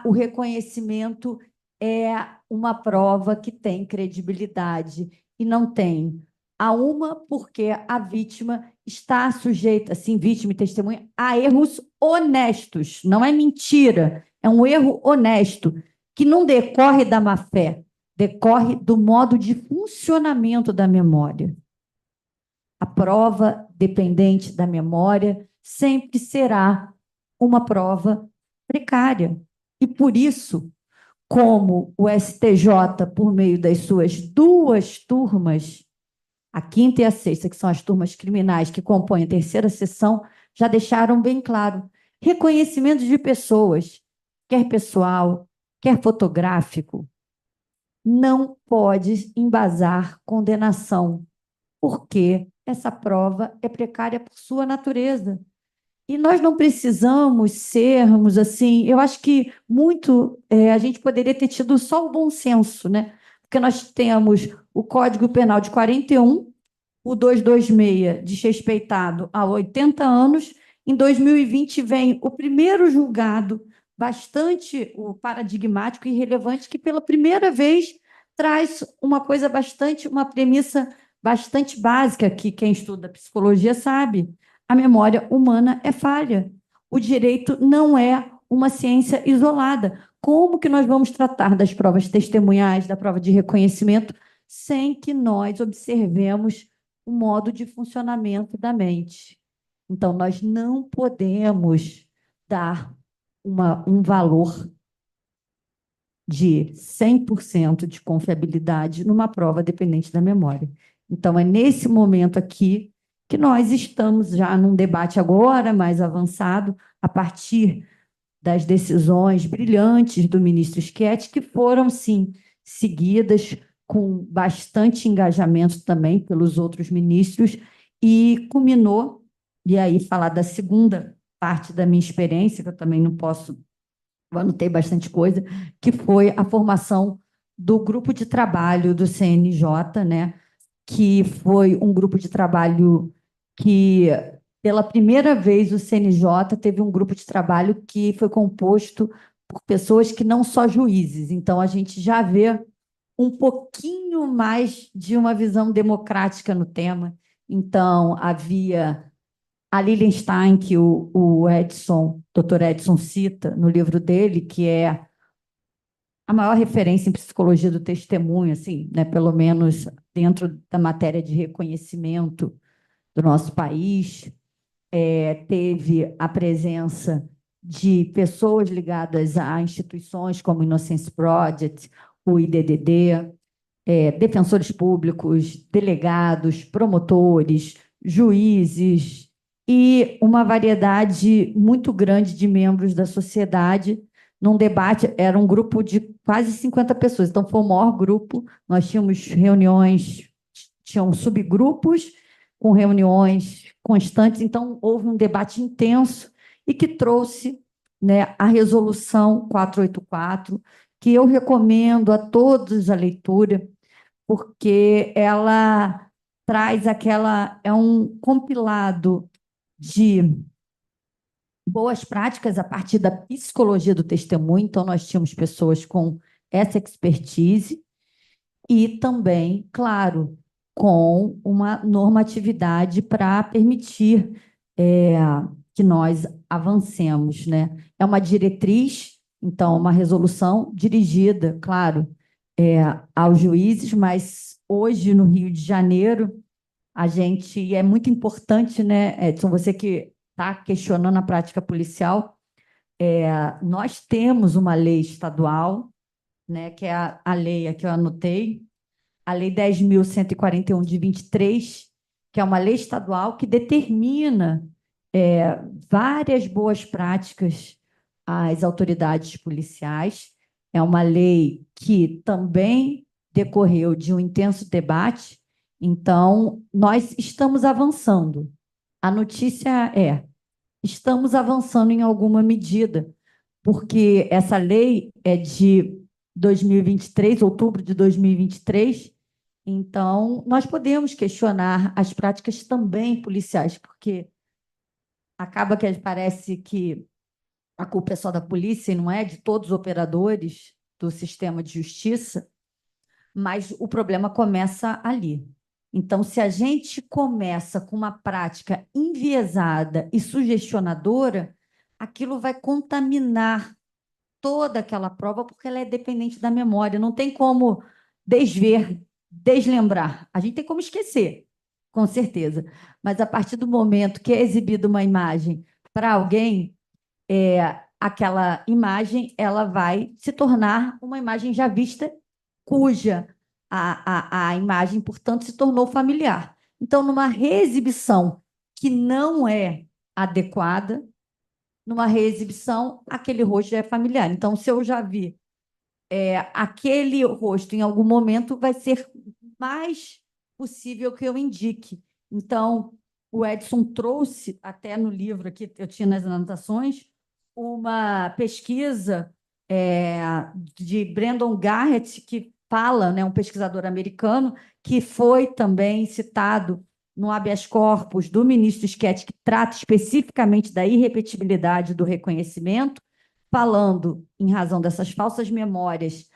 o reconhecimento é uma prova que tem credibilidade e não tem. Há uma porque a vítima está sujeita, assim, vítima e testemunha, a erros honestos. Não é mentira, é um erro honesto, que não decorre da má-fé, decorre do modo de funcionamento da memória. A prova dependente da memória sempre será uma prova precária. E por isso, como o STJ, por meio das suas duas turmas, a quinta e a sexta, que são as turmas criminais que compõem a terceira sessão, já deixaram bem claro: reconhecimento de pessoas, quer pessoal, quer fotográfico, não pode embasar condenação, porque essa prova é precária por sua natureza. E nós não precisamos sermos assim. Eu acho que muito a gente poderia ter tido só o bom senso, né? Porque nós temos o Código Penal de 41, o 226 desrespeitado há 80 anos. Em 2020 vem o primeiro julgado bastante paradigmático e relevante, que pela primeira vez traz uma coisa uma premissa bastante básica, que quem estuda psicologia sabe: a memória humana é falha. O direito não é uma ciência isolada. Como que nós vamos tratar das provas testemunhais, da prova de reconhecimento, sem que nós observemos o modo de funcionamento da mente? Então, nós não podemos dar um valor de 100% de confiabilidade numa prova dependente da memória. Então, é nesse momento aqui que nós estamos já num debate agora mais avançado, a partir das decisões brilhantes do ministro Schietti, que foram, sim, seguidas com bastante engajamento também pelos outros ministros, e culminou, e aí falar da segunda parte da minha experiência, que eu também não posso, eu anotei bastante coisa, que foi a formação do grupo de trabalho do CNJ, né? Que foi um grupo de trabalho que, pela primeira vez, o CNJ teve um grupo de trabalho que foi composto por pessoas que não só juízes. Então, a gente já vê um pouquinho mais de uma visão democrática no tema. Então, havia a Lilian Stein, que o Edson, Dr. Edson cita no livro dele, que é a maior referência em psicologia do testemunho, assim, né, pelo menos dentro da matéria de reconhecimento do nosso país. Teve a presença de pessoas ligadas a instituições como o Innocence Project, o IDDD, defensores públicos, delegados, promotores, juízes e uma variedade muito grande de membros da sociedade. Num debate, era um grupo de quase 50 pessoas, então foi o maior grupo. Nós tínhamos reuniões, tinham subgrupos com reuniões constantes, então houve um debate intenso e que trouxe, né, a resolução 484, que eu recomendo a todos a leitura, porque ela traz é um compilado de boas práticas a partir da psicologia do testemunho. Então, nós tínhamos pessoas com essa expertise e também, claro, com uma normatividade para permitir que nós avancemos, né? É uma diretriz, então, uma resolução dirigida, claro, aos juízes, mas hoje, no Rio de Janeiro, e é muito importante, né, Edson, você que está questionando a prática policial, nós temos uma lei estadual, né, que é a lei que eu anotei, a Lei 10.141 de 23, que é uma lei estadual que determina várias boas práticas às autoridades policiais. É uma lei que também decorreu de um intenso debate. Então, nós estamos avançando. A notícia estamos avançando em alguma medida, porque essa lei é de 2023, outubro de 2023. Então, nós podemos questionar as práticas também policiais, porque acaba que parece que a culpa é só da polícia e não é de todos os operadores do sistema de justiça, mas o problema começa ali. Então, se a gente começa com uma prática enviesada e sugestionadora, aquilo vai contaminar toda aquela prova, porque ela é dependente da memória. Não tem como deslembrar. A gente tem como esquecer, com certeza. Mas a partir do momento que é exibida uma imagem para alguém, aquela imagem ela vai se tornar uma imagem já vista, cuja a imagem, portanto, se tornou familiar. Então, numa reexibição que não é adequada, numa reexibição, aquele rosto já é familiar. Então, se eu já vi aquele rosto em algum momento, vai ser mais possível que eu indique. Então, o Edson trouxe, até no livro aqui, eu tinha nas anotações, uma pesquisa de Brandon Garrett, que fala, né, um pesquisador americano, que foi também citado no habeas corpus do ministro Schettino, que trata especificamente da irrepetibilidade do reconhecimento, falando, em razão dessas falsas memórias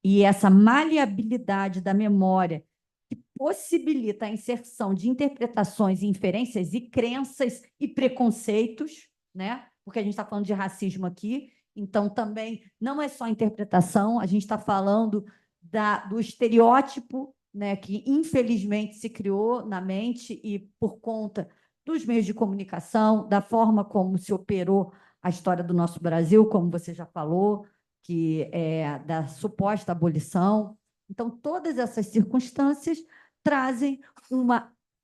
e essa maleabilidade da memória, que possibilita a inserção de interpretações, inferências e crenças e preconceitos, né? Porque a gente está falando de racismo aqui, então também não é só interpretação, a gente está falando do estereótipo, né, que infelizmente se criou na mente e por conta dos meios de comunicação, da forma como se operou a história do nosso Brasil, como você já falou, que é da suposta abolição. Então, todas essas circunstâncias trazem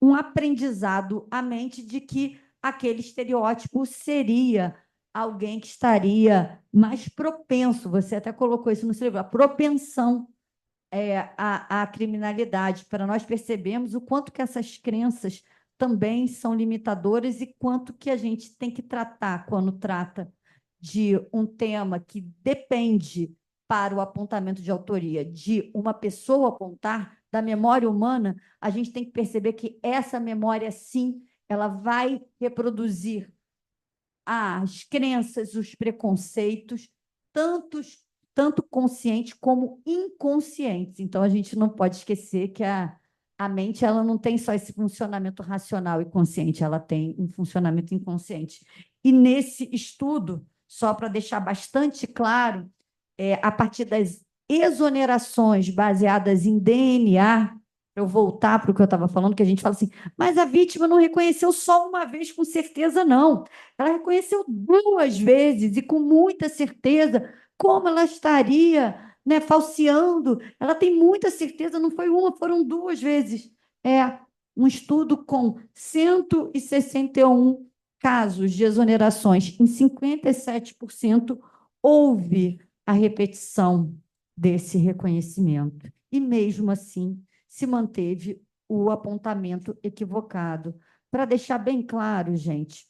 um aprendizado à mente de que aquele estereótipo seria alguém que estaria mais propenso, você até colocou isso no seu livro, a propensão à criminalidade, para nós percebermos o quanto que essas crenças também são limitadoras e quanto que a gente tem que tratar quando trata de um tema que depende para o apontamento de autoria de uma pessoa apontar, da memória humana, a gente tem que perceber que essa memória, sim, ela vai reproduzir as crenças, os preconceitos, tanto conscientes como inconscientes. Então, a gente não pode esquecer que a mente ela não tem só esse funcionamento racional e consciente, ela tem um funcionamento inconsciente. E nesse estudo, só para deixar bastante claro, a partir das exonerações baseadas em DNA, para eu voltar para o que eu estava falando, que a gente fala assim, mas a vítima não reconheceu só uma vez com certeza, não. Ela reconheceu 2 vezes e com muita certeza. Como ela estaria, né, falseando? Ela tem muita certeza, não foi uma, foram 2 vezes. É um estudo com 161 casos de exonerações. Em 57% houve a repetição desse reconhecimento. E, mesmo assim, se manteve o apontamento equivocado. Para deixar bem claro, gente,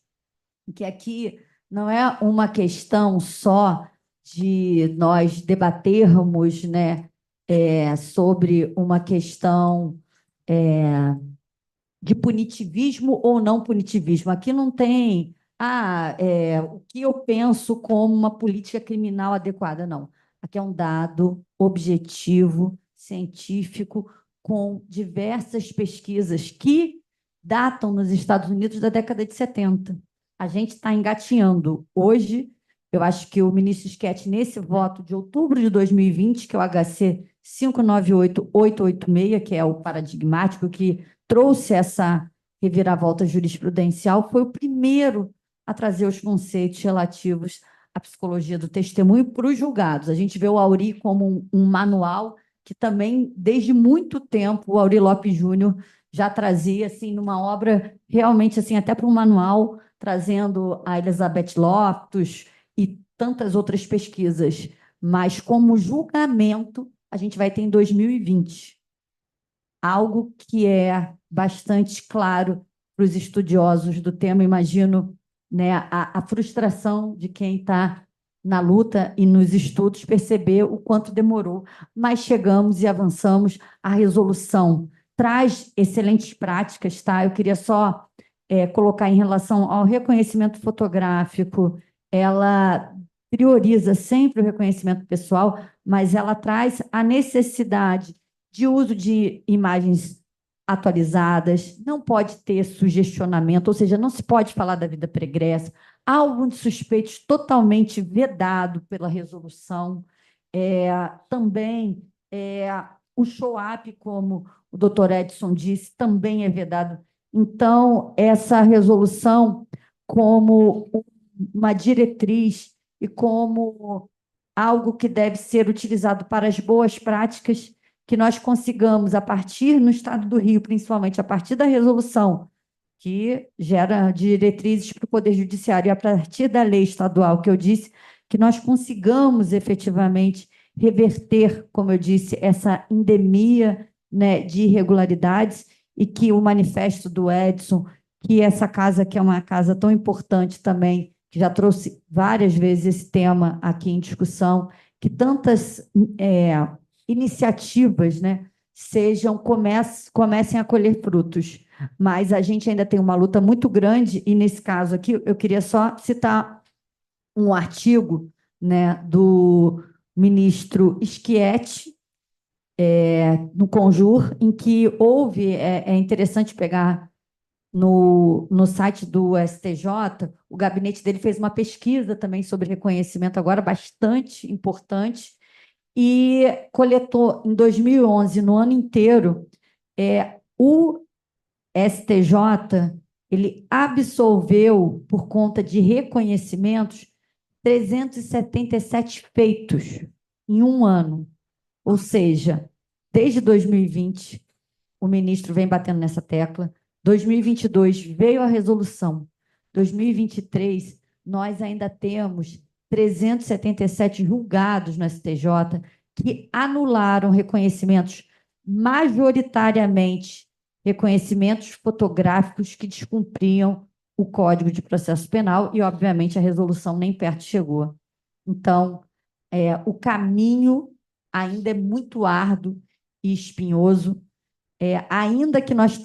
que aqui não é uma questão só de nós debatermos, né, sobre uma questão de punitivismo ou não punitivismo. Aqui não tem o que eu penso como uma política criminal adequada, não. Aqui é um dado objetivo, científico, com diversas pesquisas que datam nos Estados Unidos da década de 70. A gente está engatinhando. Hoje, eu acho que o ministro Schettino, nesse voto de outubro de 2020, que é o HC 598886, que é o paradigmático, que trouxe essa reviravolta jurisprudencial, foi o primeiro a trazer os conceitos relativos à psicologia do testemunho para os julgados. A gente vê o Aury como um manual que também, desde muito tempo, o Aury Lopes Júnior já trazia, assim, numa obra realmente, assim, até para um manual, trazendo a Elizabeth Loftus e tantas outras pesquisas. Mas, como julgamento, a gente vai ter em 2020 algo que é bastante claro para os estudiosos do tema. Imagino, né, a frustração de quem está na luta e nos estudos perceber o quanto demorou, mas chegamos e avançamos. A resolução traz excelentes práticas, tá? Eu queria só colocar em relação ao reconhecimento fotográfico, ela prioriza sempre o reconhecimento pessoal, mas ela traz a necessidade de uso de imagens atualizadas, não pode ter sugestionamento, ou seja, não se pode falar da vida pregressa, há alguns suspeitos totalmente vedado pela resolução. Também o show-up, como o doutor Edson disse, também é vedado. Então, essa resolução, como uma diretriz e como algo que deve ser utilizado para as boas práticas, que nós consigamos, a partir, no Estado do Rio, principalmente, a partir da resolução, que gera diretrizes para o Poder Judiciário, e a partir da lei estadual, que eu disse, que nós consigamos efetivamente reverter, como eu disse, essa endemia, né, de irregularidades, e que o manifesto do Edson que essa casa, que é uma casa tão importante também, que já trouxe várias vezes esse tema aqui em discussão, que tantas iniciativas, né, comecem a colher frutos. Mas a gente ainda tem uma luta muito grande, e nesse caso aqui, eu queria só citar um artigo, né, do ministro Schietti, no Conjur, em que houve, é interessante pegar no site do STJ, o gabinete dele fez uma pesquisa também sobre reconhecimento, agora bastante importante, e coletou em 2011, no ano inteiro, o STJ, ele absolveu, por conta de reconhecimentos, 377 feitos em um ano. Ou seja, desde 2020, o ministro vem batendo nessa tecla. 2022 veio a resolução. 2023, nós ainda temos 377 julgados no STJ que anularam reconhecimentos, majoritariamente reconhecimentos fotográficos que descumpriam o Código de Processo Penal e, obviamente, a resolução nem perto chegou. Então, o caminho ainda é muito árduo e espinhoso, ainda que nós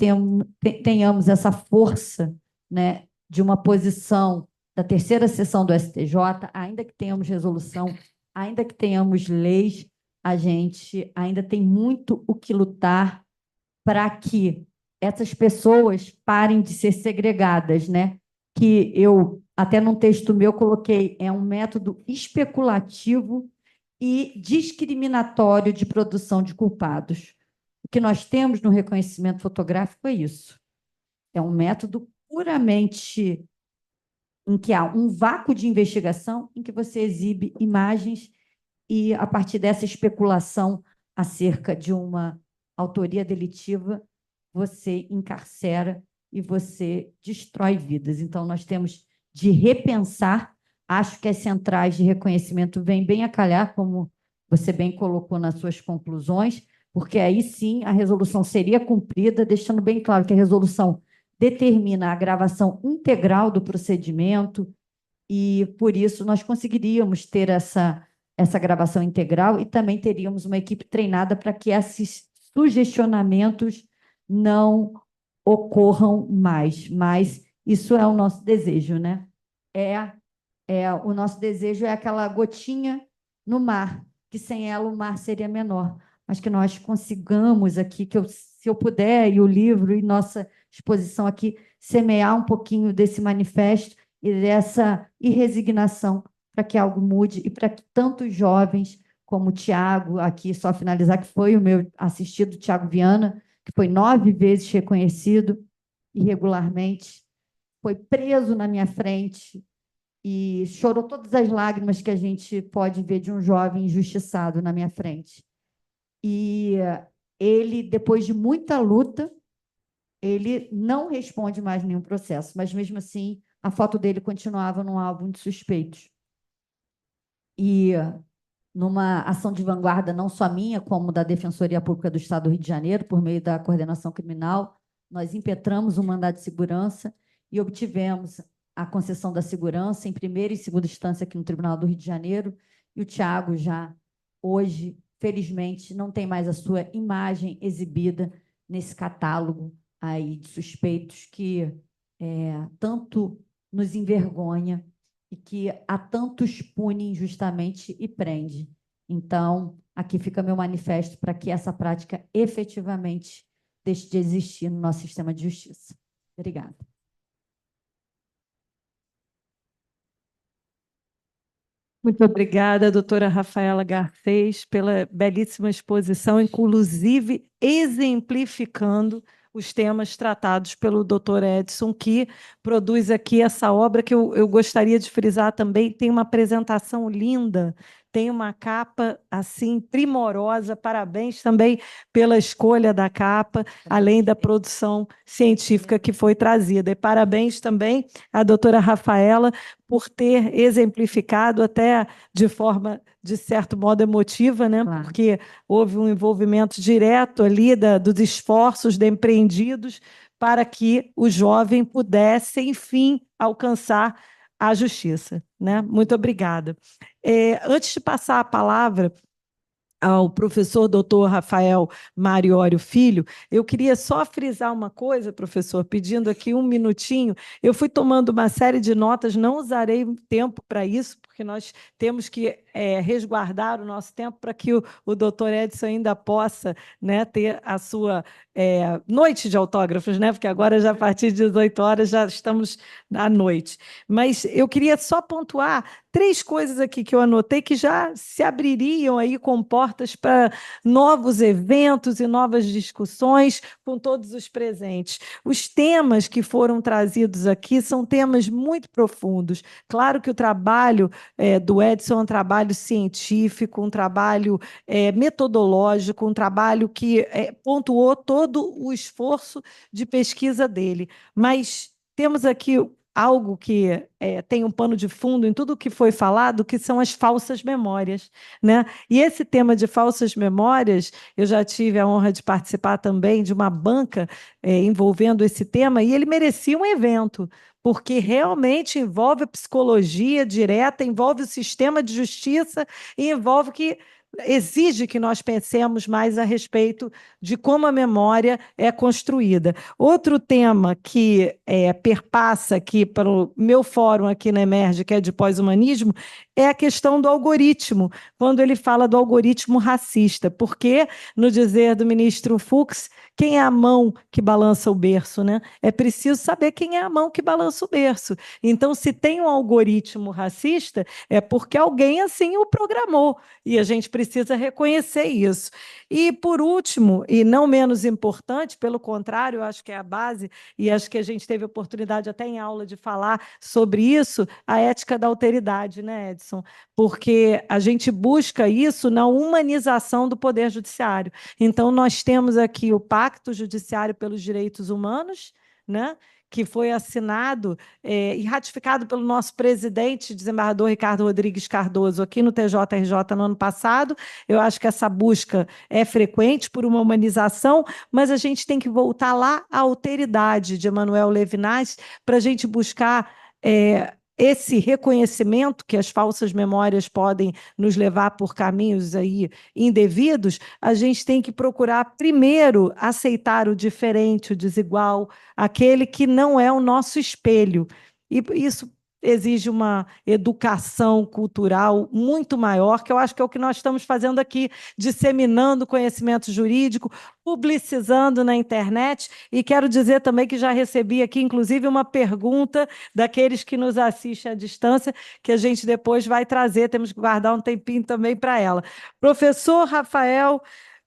tenhamos essa força, né, de uma posição da terceira sessão do STJ, ainda que tenhamos resolução, ainda que tenhamos leis, a gente ainda tem muito o que lutar para que essas pessoas parem de ser segregadas, né? Que eu, até num texto meu, coloquei, é um método especulativo e discriminatório de produção de culpados. O que nós temos no reconhecimento fotográfico é isso. É um método puramente em que há um vácuo de investigação, em que você exibe imagens e, a partir dessa especulação acerca de uma autoria delitiva, você encarcera e você destrói vidas. Então, nós temos de repensar. Acho que as centrais de reconhecimento vêm bem a calhar, como você bem colocou nas suas conclusões, porque aí sim a resolução seria cumprida, deixando bem claro que a resolução determina a gravação integral do procedimento e, por isso, nós conseguiríamos ter essa gravação integral e também teríamos uma equipe treinada para que esses sugestionamentos não ocorram mais. Mas isso é o nosso desejo, né? O nosso desejo é aquela gotinha no mar, que sem ela o mar seria menor, mas que nós consigamos aqui, se eu puder, e o livro e nossa exposição aqui, semear um pouquinho desse manifesto e dessa irresignação para que algo mude e para que tantos jovens como o Tiago, aqui só finalizar, que foi o meu assistido, Tiago Viana, que foi 9 vezes reconhecido irregularmente, foi preso na minha frente e chorou todas as lágrimas que a gente pode ver de um jovem injustiçado na minha frente. E ele, depois de muita luta, ele não responde mais nenhum processo, mas mesmo assim a foto dele continuava num álbum de suspeitos. E numa ação de vanguarda não só minha, como da Defensoria Pública do Estado do Rio de Janeiro, por meio da coordenação criminal, nós impetramos um mandado de segurança e obtivemos a concessão da segurança em primeira e segunda instância aqui no Tribunal do Rio de Janeiro, e o Tiago já hoje, felizmente, não tem mais a sua imagem exibida nesse catálogo aí de suspeitos que tanto nos envergonha e que a tantos pune injustamente e prende. Então, aqui fica meu manifesto para que essa prática efetivamente deixe de existir no nosso sistema de justiça. Obrigada. Muito obrigada, doutora Rafaela Garcês, pela belíssima exposição, inclusive exemplificando os temas tratados pelo doutor Edson, que produz aqui essa obra que eu gostaria de frisar também. Tem uma apresentação linda, tem uma capa assim primorosa. Parabéns também pela escolha da capa, além da produção científica que foi trazida. E parabéns também à doutora Rafaela por ter exemplificado até de forma, de certo modo, emotiva, né? Claro. Porque houve um envolvimento direto ali dos esforços de empreendidos para que o jovem pudesse, enfim, alcançar a justiça, né? Muito obrigada. Antes de passar a palavra ao professor doutor Rafael Mariório Filho, eu queria só frisar uma coisa, professor, pedindo aqui um minutinho. Eu fui tomando uma série de notas, não usarei tempo para isso, porque nós temos que resguardar o nosso tempo para que o doutor Edson ainda possa, né, ter a sua noite de autógrafos, né, porque agora, já a partir de 18 horas, já estamos à noite. Mas eu queria só pontuar 3 coisas aqui que eu anotei que já se abririam aí com portas para novos eventos e novas discussões com todos os presentes. Os temas que foram trazidos aqui são temas muito profundos. Claro que o trabalho do Edson é um trabalho científico, um trabalho metodológico, um trabalho que pontuou todo o esforço de pesquisa dele. Mas temos aqui algo que tem um pano de fundo em tudo o que foi falado, que são as falsas memórias, né? E esse tema de falsas memórias, eu já tive a honra de participar também de uma banca envolvendo esse tema, e ele merecia um evento, porque realmente envolve a psicologia direta, envolve o sistema de justiça e envolve que exige que nós pensemos mais a respeito de como a memória é construída. Outro tema que perpassa aqui para o meu fórum aqui na Emerge, que é de pós-humanismo, é a questão do algoritmo, quando ele fala do algoritmo racista, porque, no dizer do ministro Fux, quem é a mão que balança o berço, né? É preciso saber quem é a mão que balança o berço. Então, se tem um algoritmo racista, é porque alguém assim o programou, e a gente precisa reconhecer isso. E, por último, e não menos importante, pelo contrário, acho que é a base, e acho que a gente teve oportunidade até em aula de falar sobre isso, a ética da alteridade, né, Edson? Porque a gente busca isso na humanização do Poder Judiciário. Então, nós temos aqui o Pacto Judiciário pelos Direitos Humanos, né, que foi assinado e ratificado pelo nosso presidente, desembargador Ricardo Rodrigues Cardoso, aqui no TJRJ no ano passado. Eu acho que essa busca é frequente por uma humanização, mas a gente tem que voltar lá à alteridade de Emmanuel Levinas para a gente buscar esse reconhecimento que as falsas memórias podem nos levar por caminhos aí indevidos. A gente tem que procurar primeiro aceitar o diferente, o desigual, aquele que não é o nosso espelho. E isso exige uma educação cultural muito maior, que eu acho que é o que nós estamos fazendo aqui, disseminando conhecimento jurídico, publicizando na internet, e quero dizer também que já recebi aqui, inclusive, uma pergunta daqueles que nos assistem à distância, que a gente depois vai trazer, temos que guardar um tempinho também para ela. Professor Rafael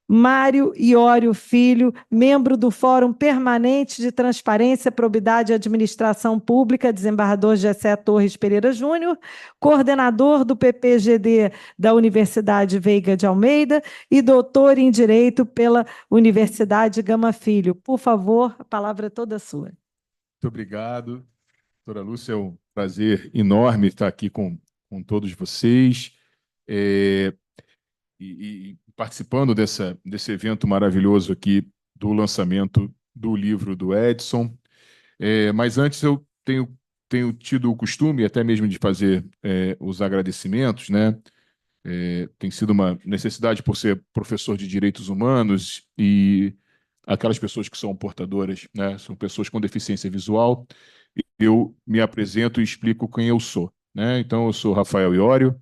Mário Iório Filho, membro do Fórum Permanente de Transparência, Probidade e Administração Pública, desembargador Gessé Torres Pereira Júnior, coordenador do PPGD da Universidade Veiga de Almeida e doutor em Direito pela Universidade Gama Filho. Por favor, a palavra é toda sua. Muito obrigado, doutora Lúcia. É um prazer enorme estar aqui com todos vocês. E participando desse evento maravilhoso aqui do lançamento do livro do Edson. Mas antes eu tenho tido o costume até mesmo de fazer os agradecimentos, né? Tem sido uma necessidade por ser professor de direitos humanos e aquelas pessoas que são portadoras, né? São pessoas com deficiência visual. Eu me apresento e explico quem eu sou, né? Então, eu sou Rafael Iório.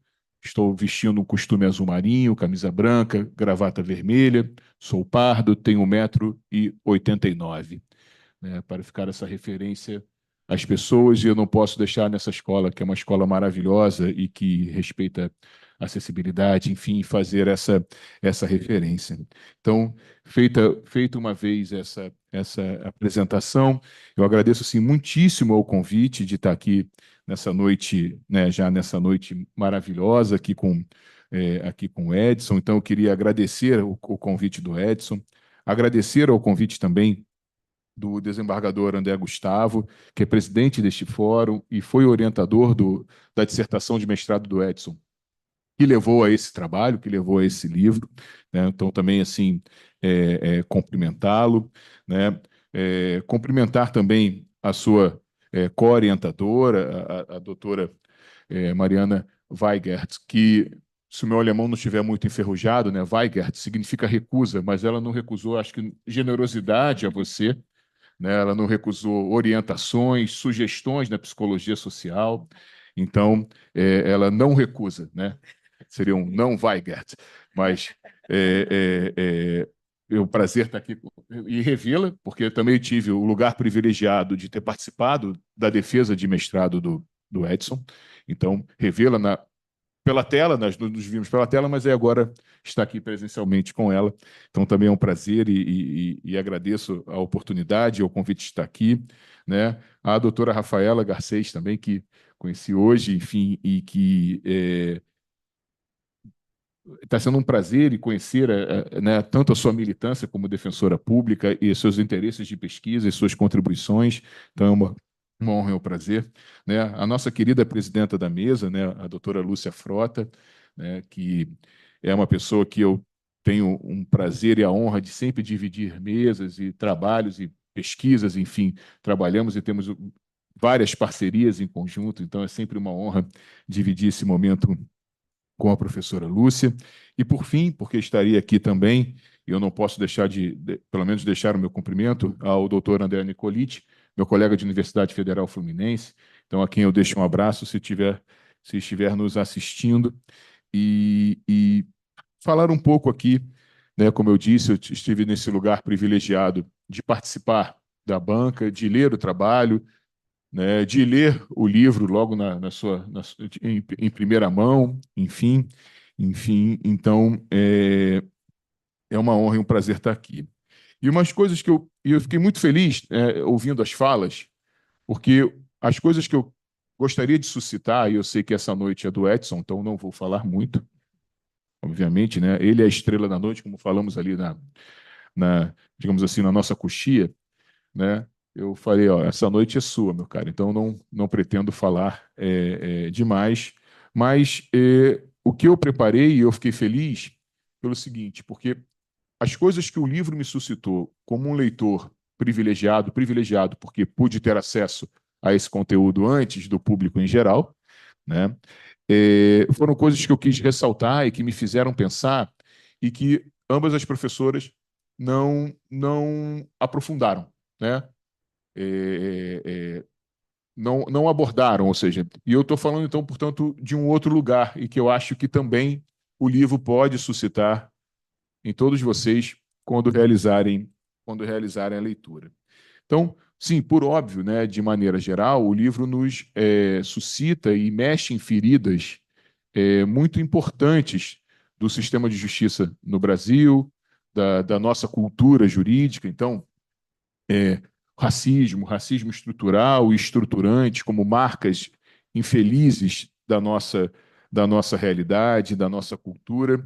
Estou vestindo um costume azul marinho, camisa branca, gravata vermelha, sou pardo, tenho 1,89 m, né, para ficar essa referência às pessoas, e eu não posso deixar nessa escola, que é uma escola maravilhosa e que respeita a acessibilidade, enfim, fazer essa referência. Então, feita uma vez essa apresentação, eu agradeço assim, muitíssimo ao convite de estar aqui nessa noite, né, já nessa noite maravilhosa aqui com o Edson. Então, eu queria agradecer o convite do Edson, agradecer ao convite também do desembargador André Gustavo, que é presidente deste fórum e foi orientador da dissertação de mestrado do Edson, que levou a esse trabalho, que levou a esse livro, né? Então, também, assim, cumprimentá-lo, né? Cumprimentar também a sua co-orientadora, a doutora Mariana Weigert, que, se o meu alemão não estiver muito enferrujado, né, Weigert significa recusa, mas ela não recusou, acho que, generosidade a você, né? Ela não recusou orientações, sugestões na psicologia social. Então, ela não recusa, né? Seria um não Weigert, mas é um prazer estar aqui e revê-la, porque eu também tive o lugar privilegiado de ter participado da defesa de mestrado do Edson. Então, revê-la pela tela, nós nos vimos pela tela, mas agora está aqui presencialmente com ela. Então, também é um prazer e agradeço a oportunidade, o convite de estar aqui, né? A doutora Rafaela Garcês também, que conheci hoje, enfim, e que está sendo um prazer conhecer né, tanto a sua militância como defensora pública e seus interesses de pesquisa e suas contribuições. Então, é uma honra e um prazer. Né? A nossa querida presidenta da mesa, né, a doutora Lúcia Frota, né, que é uma pessoa que eu tenho um prazer e a honra de sempre dividir mesas e trabalhos e pesquisas, enfim, trabalhamos e temos várias parcerias em conjunto, então é sempre uma honra dividir esse momento com a professora Lúcia. E, por fim, porque estaria aqui também, eu não posso deixar pelo menos, deixar o meu cumprimento ao doutor André Nicoliti, meu colega de Universidade Federal Fluminense, então a quem eu deixo um abraço se estiver nos assistindo, e falar um pouco aqui, né, como eu disse, eu estive nesse lugar privilegiado de participar da banca, de ler o trabalho, né, de ler o livro logo em primeira mão, enfim, então é uma honra e um prazer estar aqui. E umas coisas que eu fiquei muito feliz ouvindo as falas, porque as coisas que eu gostaria de suscitar, e eu sei que essa noite é do Edson, então não vou falar muito, obviamente, né? Ele é a estrela da noite, como falamos ali digamos assim, na nossa coxia, né? Eu falei, ó, essa noite é sua, meu cara, então não pretendo falar demais, mas o que eu preparei, e eu fiquei feliz pelo seguinte, porque as coisas que o livro me suscitou como um leitor privilegiado, porque pude ter acesso a esse conteúdo antes do público em geral, né? Foram coisas que eu quis ressaltar e que me fizeram pensar e que ambas as professoras não aprofundaram, né? Não abordaram, ou seja, e eu estou falando, então, portanto, de um outro lugar, e que eu acho que também o livro pode suscitar em todos vocês quando realizarem a leitura. Então, sim, por óbvio, né, de maneira geral, o livro nos suscita e mexe em feridas muito importantes do sistema de justiça no Brasil, da nossa cultura jurídica. Então, racismo estrutural e estruturante como marcas infelizes da nossa realidade, da nossa cultura,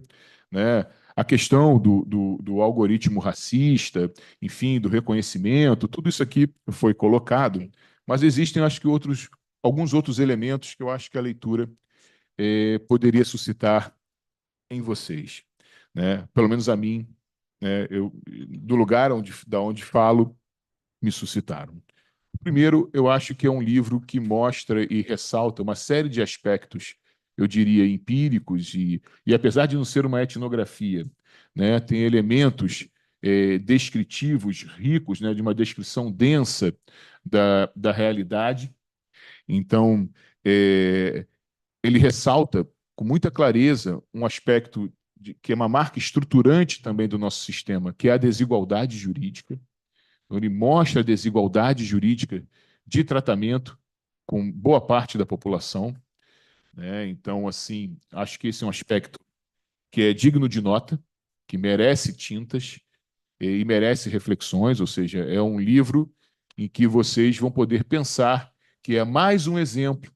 né? A questão do algoritmo racista, enfim, do reconhecimento, tudo isso aqui foi colocado, mas existem, acho que, alguns outros elementos que eu acho que a leitura poderia suscitar em vocês, né? Pelo menos a mim, né? Do lugar da onde falo, me suscitaram. Primeiro, eu acho que é um livro que mostra e ressalta uma série de aspectos, eu diria, empíricos, e apesar de não ser uma etnografia, né, tem elementos descritivos ricos, né, de uma descrição densa da realidade. Então, ele ressalta com muita clareza um aspecto que é uma marca estruturante também do nosso sistema, que é a desigualdade jurídica. Ele mostra a desigualdade jurídica de tratamento com boa parte da população, né? Então, assim, acho que esse é um aspecto que é digno de nota, que merece tintas e merece reflexões, ou seja, é um livro em que vocês vão poder pensar que é mais um exemplo,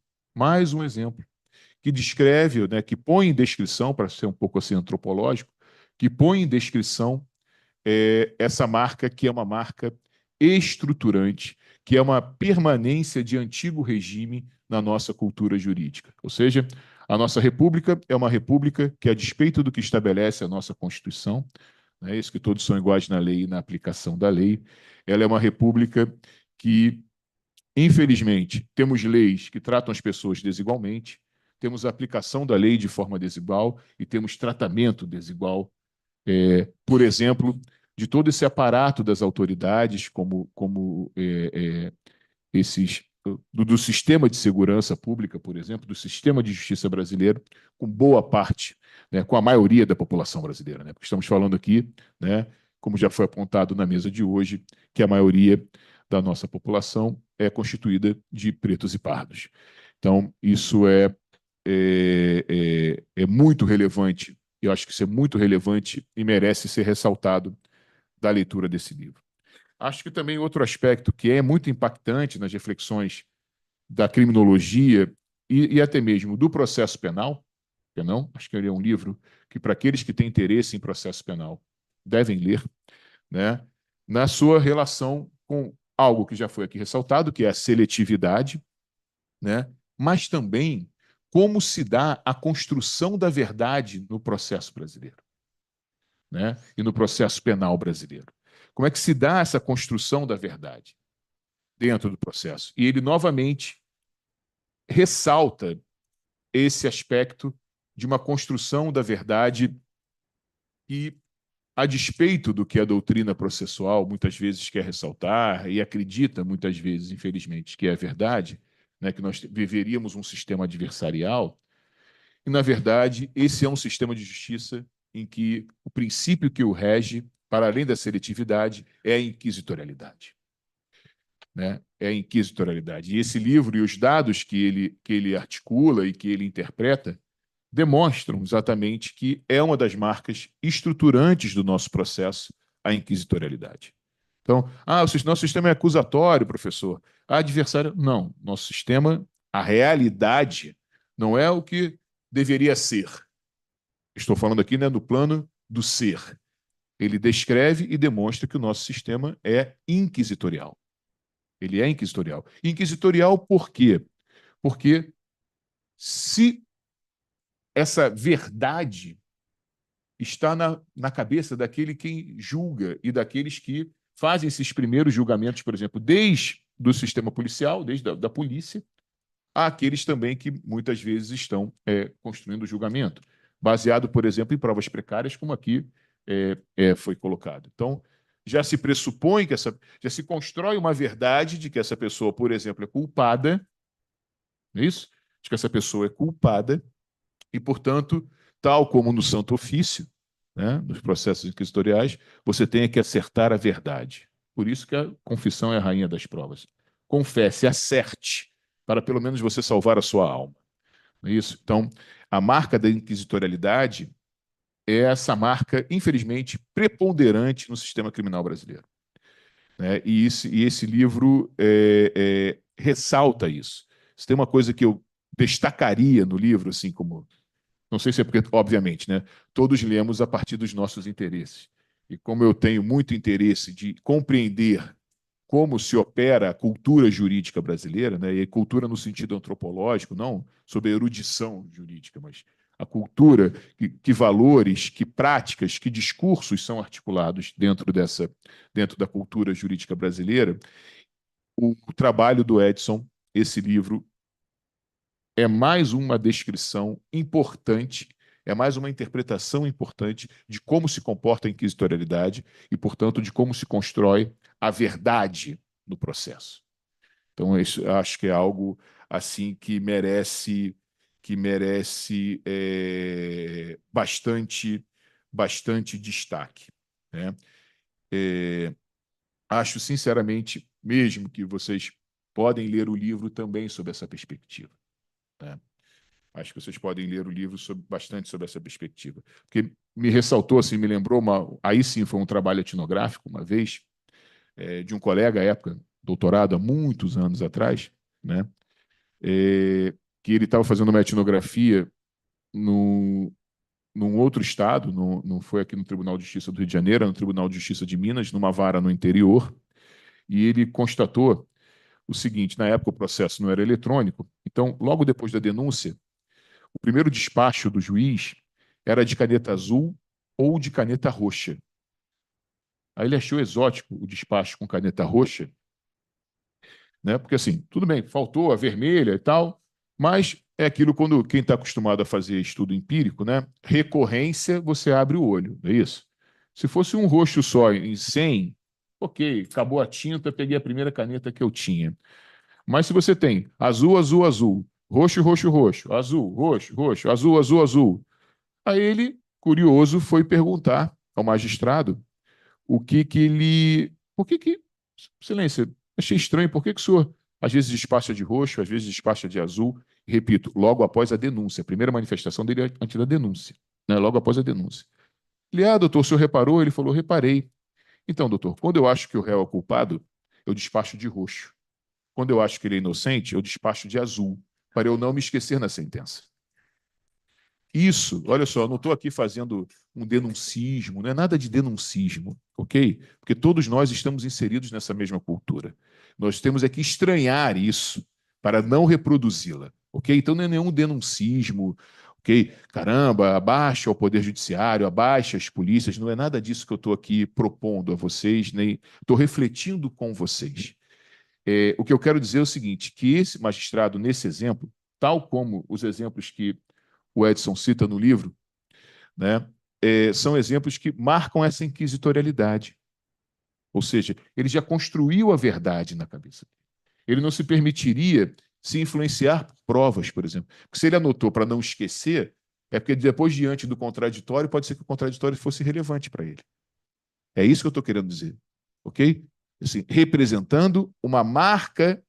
que descreve, né, que põe em descrição, para ser um pouco assim antropológico, que põe em descrição essa marca que é uma marca estruturante, que é uma permanência de antigo regime na nossa cultura jurídica. Ou seja, a nossa república é uma república que, a despeito do que estabelece a nossa Constituição, né? Isso que todos são iguais na lei e na aplicação da lei. Ela é uma república que, infelizmente, temos leis que tratam as pessoas desigualmente, temos a aplicação da lei de forma desigual e temos tratamento desigual, por exemplo, de todo esse aparato das autoridades, como esses do sistema de segurança pública, por exemplo, do sistema de justiça brasileiro, com boa parte, né, com a maioria da população brasileira, né? Porque estamos falando aqui, né, como já foi apontado na mesa de hoje, que a maioria da nossa população é constituída de pretos e pardos. Então, isso é muito relevante. Eu acho que isso é muito relevante e merece ser ressaltado da leitura desse livro. Acho que também outro aspecto que é muito impactante nas reflexões da criminologia e até mesmo do processo penal, acho que ele é um livro que, para aqueles que têm interesse em processo penal, devem ler, né, na sua relação com algo que já foi aqui ressaltado, que é a seletividade, né, mas também como se dá a construção da verdade no processo brasileiro, né, e no processo penal brasileiro. Como é que se dá essa construção da verdade dentro do processo? E ele, novamente, ressalta esse aspecto de uma construção da verdade que, a despeito do que a doutrina processual muitas vezes quer ressaltar e acredita muitas vezes, infelizmente, que é verdade, né, que nós viveríamos um sistema adversarial, e, na verdade, esse é um sistema de justiça em que o princípio que o rege, para além da seletividade, é a inquisitorialidade. Né? É a inquisitorialidade. E esse livro e os dados que ele articula e que ele interpreta demonstram exatamente que é uma das marcas estruturantes do nosso processo, a inquisitorialidade. Então, o nosso sistema é acusatório, professor. Adversário, não. Nosso sistema, a realidade, não é o que deveria ser. Estou falando aqui, né, do plano do ser. Ele descreve e demonstra que o nosso sistema é inquisitorial. Ele é inquisitorial. Inquisitorial por quê? Porque se essa verdade está na cabeça daquele que julga e daqueles que fazem esses primeiros julgamentos, por exemplo, desde do sistema policial, desde da polícia, àqueles também que muitas vezes estão construindo o julgamento, baseado, por exemplo, em provas precárias, como aqui foi colocado. Então, já se pressupõe que já se constrói uma verdade de que essa pessoa, por exemplo, é culpada, não é isso? De que essa pessoa é culpada e, portanto, tal como no Santo Ofício, né, nos processos inquisitoriais, você tem que acertar a verdade. Por isso que a confissão é a rainha das provas. Confesse, acerte, para pelo menos você salvar a sua alma. Não é isso? Então, a marca da inquisitorialidade é essa marca, infelizmente, preponderante no sistema criminal brasileiro. Né? E esse livro ressalta isso. Se tem uma coisa que eu destacaria no livro, assim como... Não sei se é porque, obviamente, né, todos lemos a partir dos nossos interesses. E como eu tenho muito interesse de compreender como se opera a cultura jurídica brasileira, né, e cultura no sentido antropológico, não sobre a erudição jurídica, mas a cultura, que valores, que práticas, que discursos são articulados dentro da cultura jurídica brasileira, o trabalho do Edson, esse livro, é mais uma descrição importante, é mais uma interpretação importante de como se comporta a inquisitorialidade e, portanto, de como se constrói a verdade no processo. Então, isso acho que é algo assim que merece bastante destaque, né? Acho, sinceramente, mesmo que vocês podem ler o livro também sob essa perspectiva. Né? Acho que vocês podem ler o livro bastante sobre essa perspectiva. Porque me ressaltou, assim, me lembrou, aí sim foi um trabalho etnográfico, uma vez, de um colega, à época, doutorado há muitos anos atrás, né? Que ele estava fazendo uma etnografia num outro estado, não foi aqui no Tribunal de Justiça do Rio de Janeiro, no Tribunal de Justiça de Minas, numa vara no interior, e ele constatou o seguinte: na época o processo não era eletrônico, então, logo depois da denúncia, o primeiro despacho do juiz era de caneta azul ou de caneta roxa. Aí ele achou exótico o despacho com caneta roxa, né? Porque assim, tudo bem, faltou a vermelha e tal, mas é aquilo quando quem está acostumado a fazer estudo empírico, né? Recorrência, você abre o olho, não é isso? Se fosse um roxo só em 100, ok, acabou a tinta, peguei a primeira caneta que eu tinha. Mas se você tem azul, azul, azul, roxo, roxo, roxo, azul, roxo, roxo, azul, azul, azul, aí ele, curioso, foi perguntar ao magistrado o que que ele... Por que que... Excelência, achei estranho, por que que o senhor às vezes despacha de roxo, às vezes despacha de azul? E, repito, logo após a denúncia. A primeira manifestação dele é antes da denúncia, né? Logo após a denúncia. Ele, doutor, o senhor reparou? Ele falou, reparei. Então, doutor, quando eu acho que o réu é culpado, eu despacho de roxo. Quando eu acho que ele é inocente, eu despacho de azul, para eu não me esquecer na sentença. Isso, olha só, eu não estou aqui fazendo um denuncismo, não é nada de denuncismo, ok? Porque todos nós estamos inseridos nessa mesma cultura. Nós temos é que estranhar isso para não reproduzi-la, ok? Então não é nenhum denuncismo, ok? Caramba, abaixa o Poder Judiciário, abaixa as polícias, não é nada disso que eu estou aqui propondo a vocês, nem estou refletindo com vocês. O que eu quero dizer é o seguinte, que esse magistrado, nesse exemplo, tal como os exemplos que o Edson cita no livro, né, são exemplos que marcam essa inquisitorialidade. Ou seja, ele já construiu a verdade na cabeça. Ele não se permitiria se influenciar por provas, por exemplo. Porque se ele anotou para não esquecer, é porque depois, diante do contraditório, pode ser que o contraditório fosse relevante para ele. É isso que eu estou querendo dizer. Ok? Assim, representando uma marca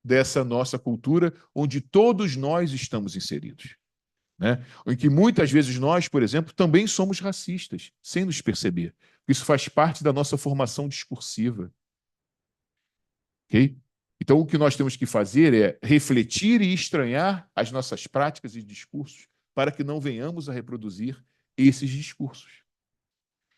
dessa nossa cultura, onde todos nós estamos inseridos. Né? Em que muitas vezes nós, por exemplo, também somos racistas, sem nos perceber. Isso faz parte da nossa formação discursiva. Okay? Então, o que nós temos que fazer é refletir e estranhar as nossas práticas e discursos para que não venhamos a reproduzir esses discursos.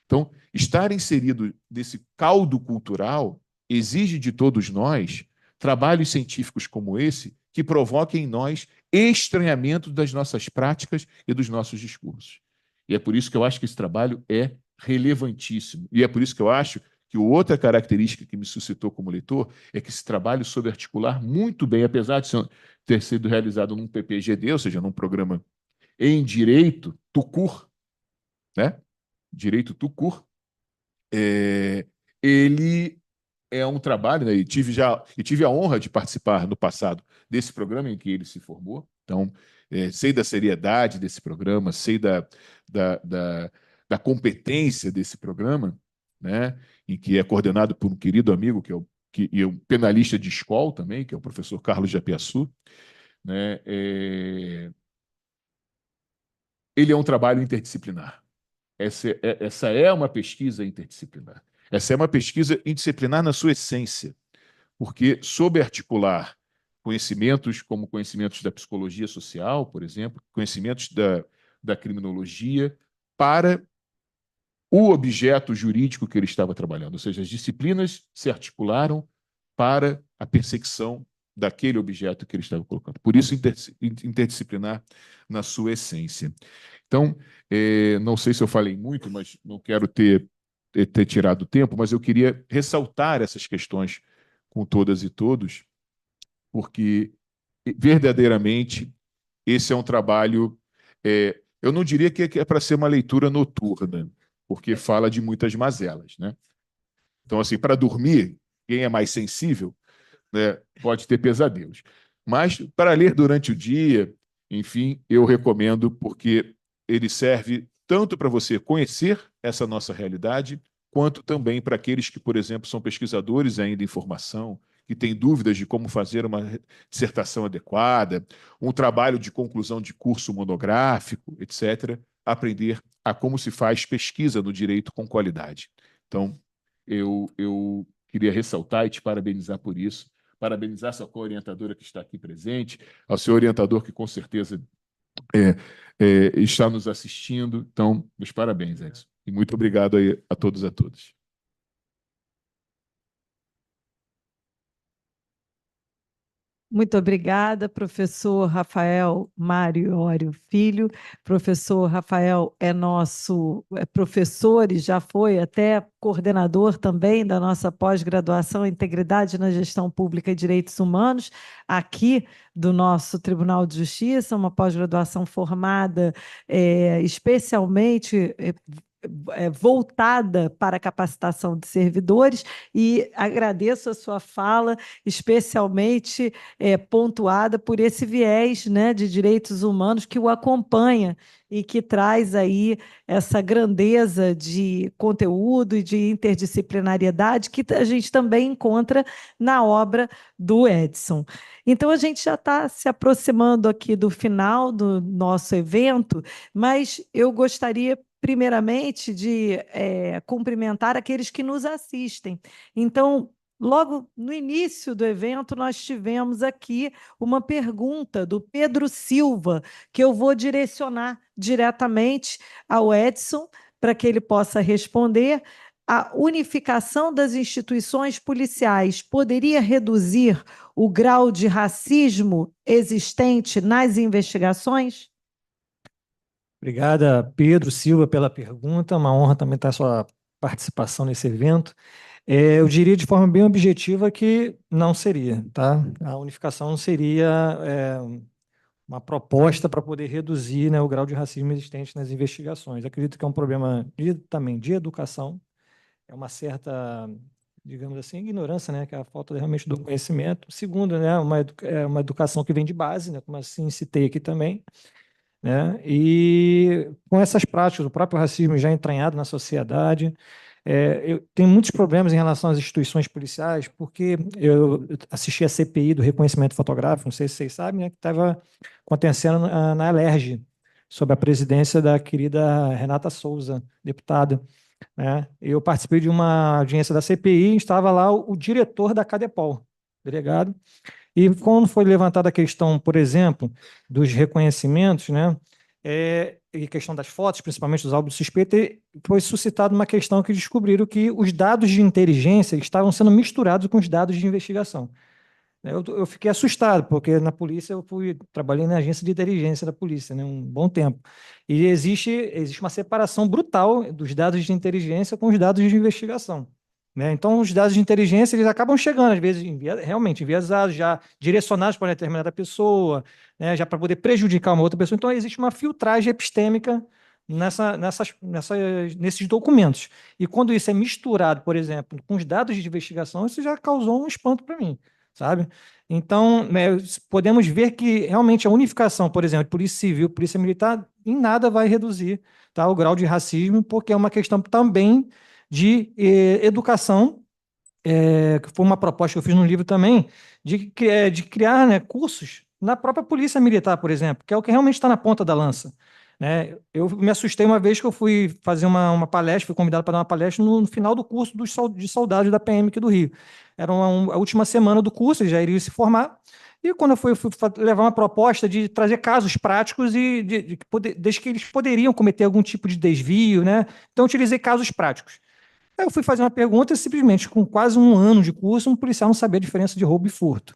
Então, estar inserido nesse caldo cultural exige de todos nós trabalhos científicos como esse que provoquem em nós estranhamento das nossas práticas e dos nossos discursos. E é por isso que eu acho que esse trabalho é relevantíssimo. E é por isso que eu acho que outra característica que me suscitou como leitor é que esse trabalho soube articular muito bem, apesar de ter sido realizado num PPGD, ou seja, num programa em direito, TUCUR, né? Direito TUCUR, ele é um trabalho, né? E tive a honra de participar no passado desse programa em que ele se formou. Então, sei da seriedade desse programa, sei da, da, da competência desse programa, né? Em que é coordenado por um querido amigo que é um penalista de escola também, que é o professor Carlos Japiaçu, né? Ele é um trabalho interdisciplinar. Essa é uma pesquisa interdisciplinar. Essa é uma pesquisa interdisciplinar na sua essência, porque soube articular conhecimentos como conhecimentos da psicologia social, por exemplo, conhecimentos da criminologia, para o objeto jurídico que ele estava trabalhando. Ou seja, as disciplinas se articularam para a perseguição daquele objeto que ele estava colocando. Por isso, interdisciplinar na sua essência. Então, não sei se eu falei muito, mas não quero ter tirado tempo, mas eu queria ressaltar essas questões com todas e todos, porque verdadeiramente esse é um trabalho, eu não diria que é para ser uma leitura noturna, porque fala de muitas mazelas, né? Então, assim, para dormir, quem é mais sensível, né, pode ter pesadelos. Mas para ler durante o dia, enfim, eu recomendo, porque ele serve tanto para você conhecer essa nossa realidade, quanto também para aqueles que, por exemplo, são pesquisadores ainda em formação, que têm dúvidas de como fazer uma dissertação adequada, um trabalho de conclusão de curso monográfico, etc., aprender a como se faz pesquisa no direito com qualidade. Então, eu queria ressaltar e te parabenizar por isso, parabenizar a sua co-orientadora que está aqui presente, ao seu orientador que com certeza está nos assistindo. Então, meus parabéns, Edson. E muito obrigado aí a todos e a todas. Muito obrigada, professor Rafael Mário Iório Filho. Professor Rafael é nosso professor e já foi até coordenador também da nossa pós-graduação em Integridade na Gestão Pública e Direitos Humanos, aqui do nosso Tribunal de Justiça, uma pós-graduação formada especialmente voltada para a capacitação de servidores, e agradeço a sua fala, especialmente pontuada por esse viés, né, de direitos humanos que o acompanha e que traz aí essa grandeza de conteúdo e de interdisciplinariedade que a gente também encontra na obra do Edson. Então, a gente já está se aproximando aqui do final do nosso evento, mas eu gostaria primeiramente de cumprimentar aqueles que nos assistem. Então, logo no início do evento, nós tivemos aqui uma pergunta do Pedro Silva, que eu vou direcionar diretamente ao Edson, para que ele possa responder. A unificação das instituições policiais poderia reduzir o grau de racismo existente nas investigações? Obrigada, Pedro Silva, pela pergunta. Uma honra também estar a sua participação nesse evento. Eu diria de forma bem objetiva que não seria, tá? A unificação não seria uma proposta para poder reduzir, né, o grau de racismo existente nas investigações. Acredito que é um problema também de educação, é uma certa, digamos assim, ignorância, né, que é a falta realmente do conhecimento. Segundo, né, uma educação que vem de base, né, como assim citei aqui também, né? E com essas práticas, o próprio racismo já entranhado na sociedade, eu tenho muitos problemas em relação às instituições policiais, porque eu assisti a CPI do reconhecimento fotográfico, não sei se vocês sabem, né, que estava acontecendo na Alerj, sob a presidência da querida Renata Souza, deputada, né? Eu participei de uma audiência da CPI, estava lá o diretor da Cadepol, delegado. E quando foi levantada a questão, por exemplo, dos reconhecimentos, né, e questão das fotos, principalmente dos álbuns suspeitos, foi suscitada uma questão que descobriram que os dados de inteligência estavam sendo misturados com os dados de investigação. Eu fiquei assustado, porque na polícia trabalhei na agência de inteligência da polícia, né, um bom tempo. E existe uma separação brutal dos dados de inteligência com os dados de investigação, né? Então, os dados de inteligência eles acabam chegando, às vezes, realmente enviesados, já direcionados para uma determinada pessoa, né, já para poder prejudicar uma outra pessoa. Então, existe uma filtragem epistêmica nesses documentos. E quando isso é misturado, por exemplo, com os dados de investigação, isso já causou um espanto para mim, sabe? Então, né, podemos ver que realmente a unificação, por exemplo, de polícia civil, polícia militar, em nada vai reduzir, tá, o grau de racismo, porque é uma questão também de educação, que foi uma proposta que eu fiz no livro também, de criar, né, cursos na própria polícia militar, por exemplo, que é o que realmente está na ponta da lança, né? Eu me assustei uma vez que eu fui fazer uma palestra, fui convidado para dar uma palestra no final do curso de soldados da PM aqui do Rio. Era a última semana do curso, eles já iriam se formar, e quando eu fui levar uma proposta de trazer casos práticos e desde que eles poderiam cometer algum tipo de desvio, né? Então, eu utilizei casos práticos. Aí eu fui fazer uma pergunta e simplesmente, com quase um ano de curso, um policial não sabia a diferença de roubo e furto.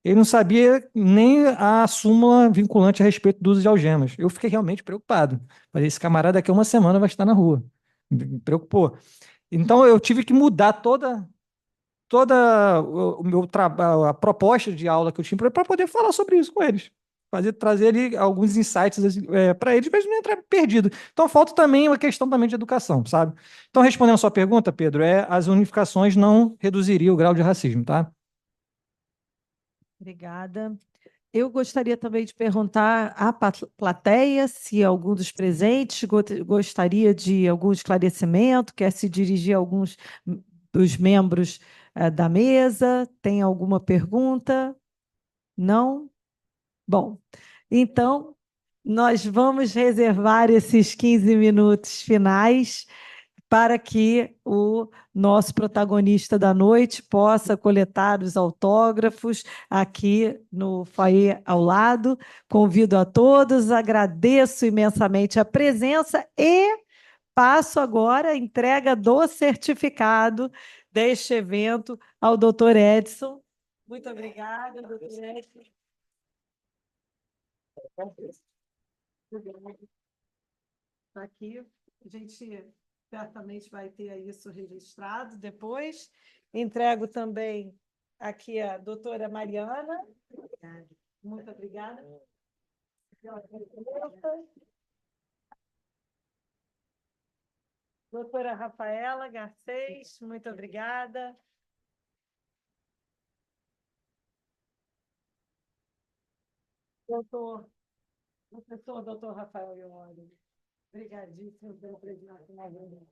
Ele não sabia nem a súmula vinculante a respeito do uso de algemas. Eu fiquei realmente preocupado. Falei, esse camarada daqui a uma semana vai estar na rua. Me preocupou. Então, eu tive que mudar toda o meu trabalho, a proposta de aula que eu tinha para poder falar sobre isso com eles. Trazer ali alguns insights para eles, mas não entrar perdido. Então, falta também uma questão também de educação, sabe? Então, respondendo a sua pergunta, Pedro, as unificações não reduziriam o grau de racismo, tá? Obrigada. Eu gostaria também de perguntar à plateia se algum dos presentes gostaria de algum esclarecimento, quer se dirigir a alguns dos membros da mesa. Tem alguma pergunta? Não? Bom, então nós vamos reservar esses 15 minutos finais para que o nosso protagonista da noite possa coletar os autógrafos aqui no foyer ao lado. Convido a todos, agradeço imensamente a presença e passo agora a entrega do certificado deste evento ao doutor Edson. Muito obrigada, doutora. Está aqui, a gente certamente vai ter isso registrado depois. Entrego também aqui a doutora Mariana. Muito obrigada. Doutora Rafaela Garcês, muito obrigada. Professor doutor Rafael Ione, obrigadíssimo pela presença na reunião.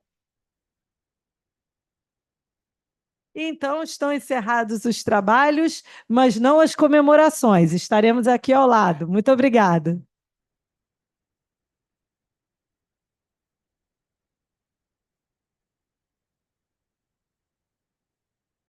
Então, estão encerrados os trabalhos, mas não as comemorações. Estaremos aqui ao lado. Muito obrigada.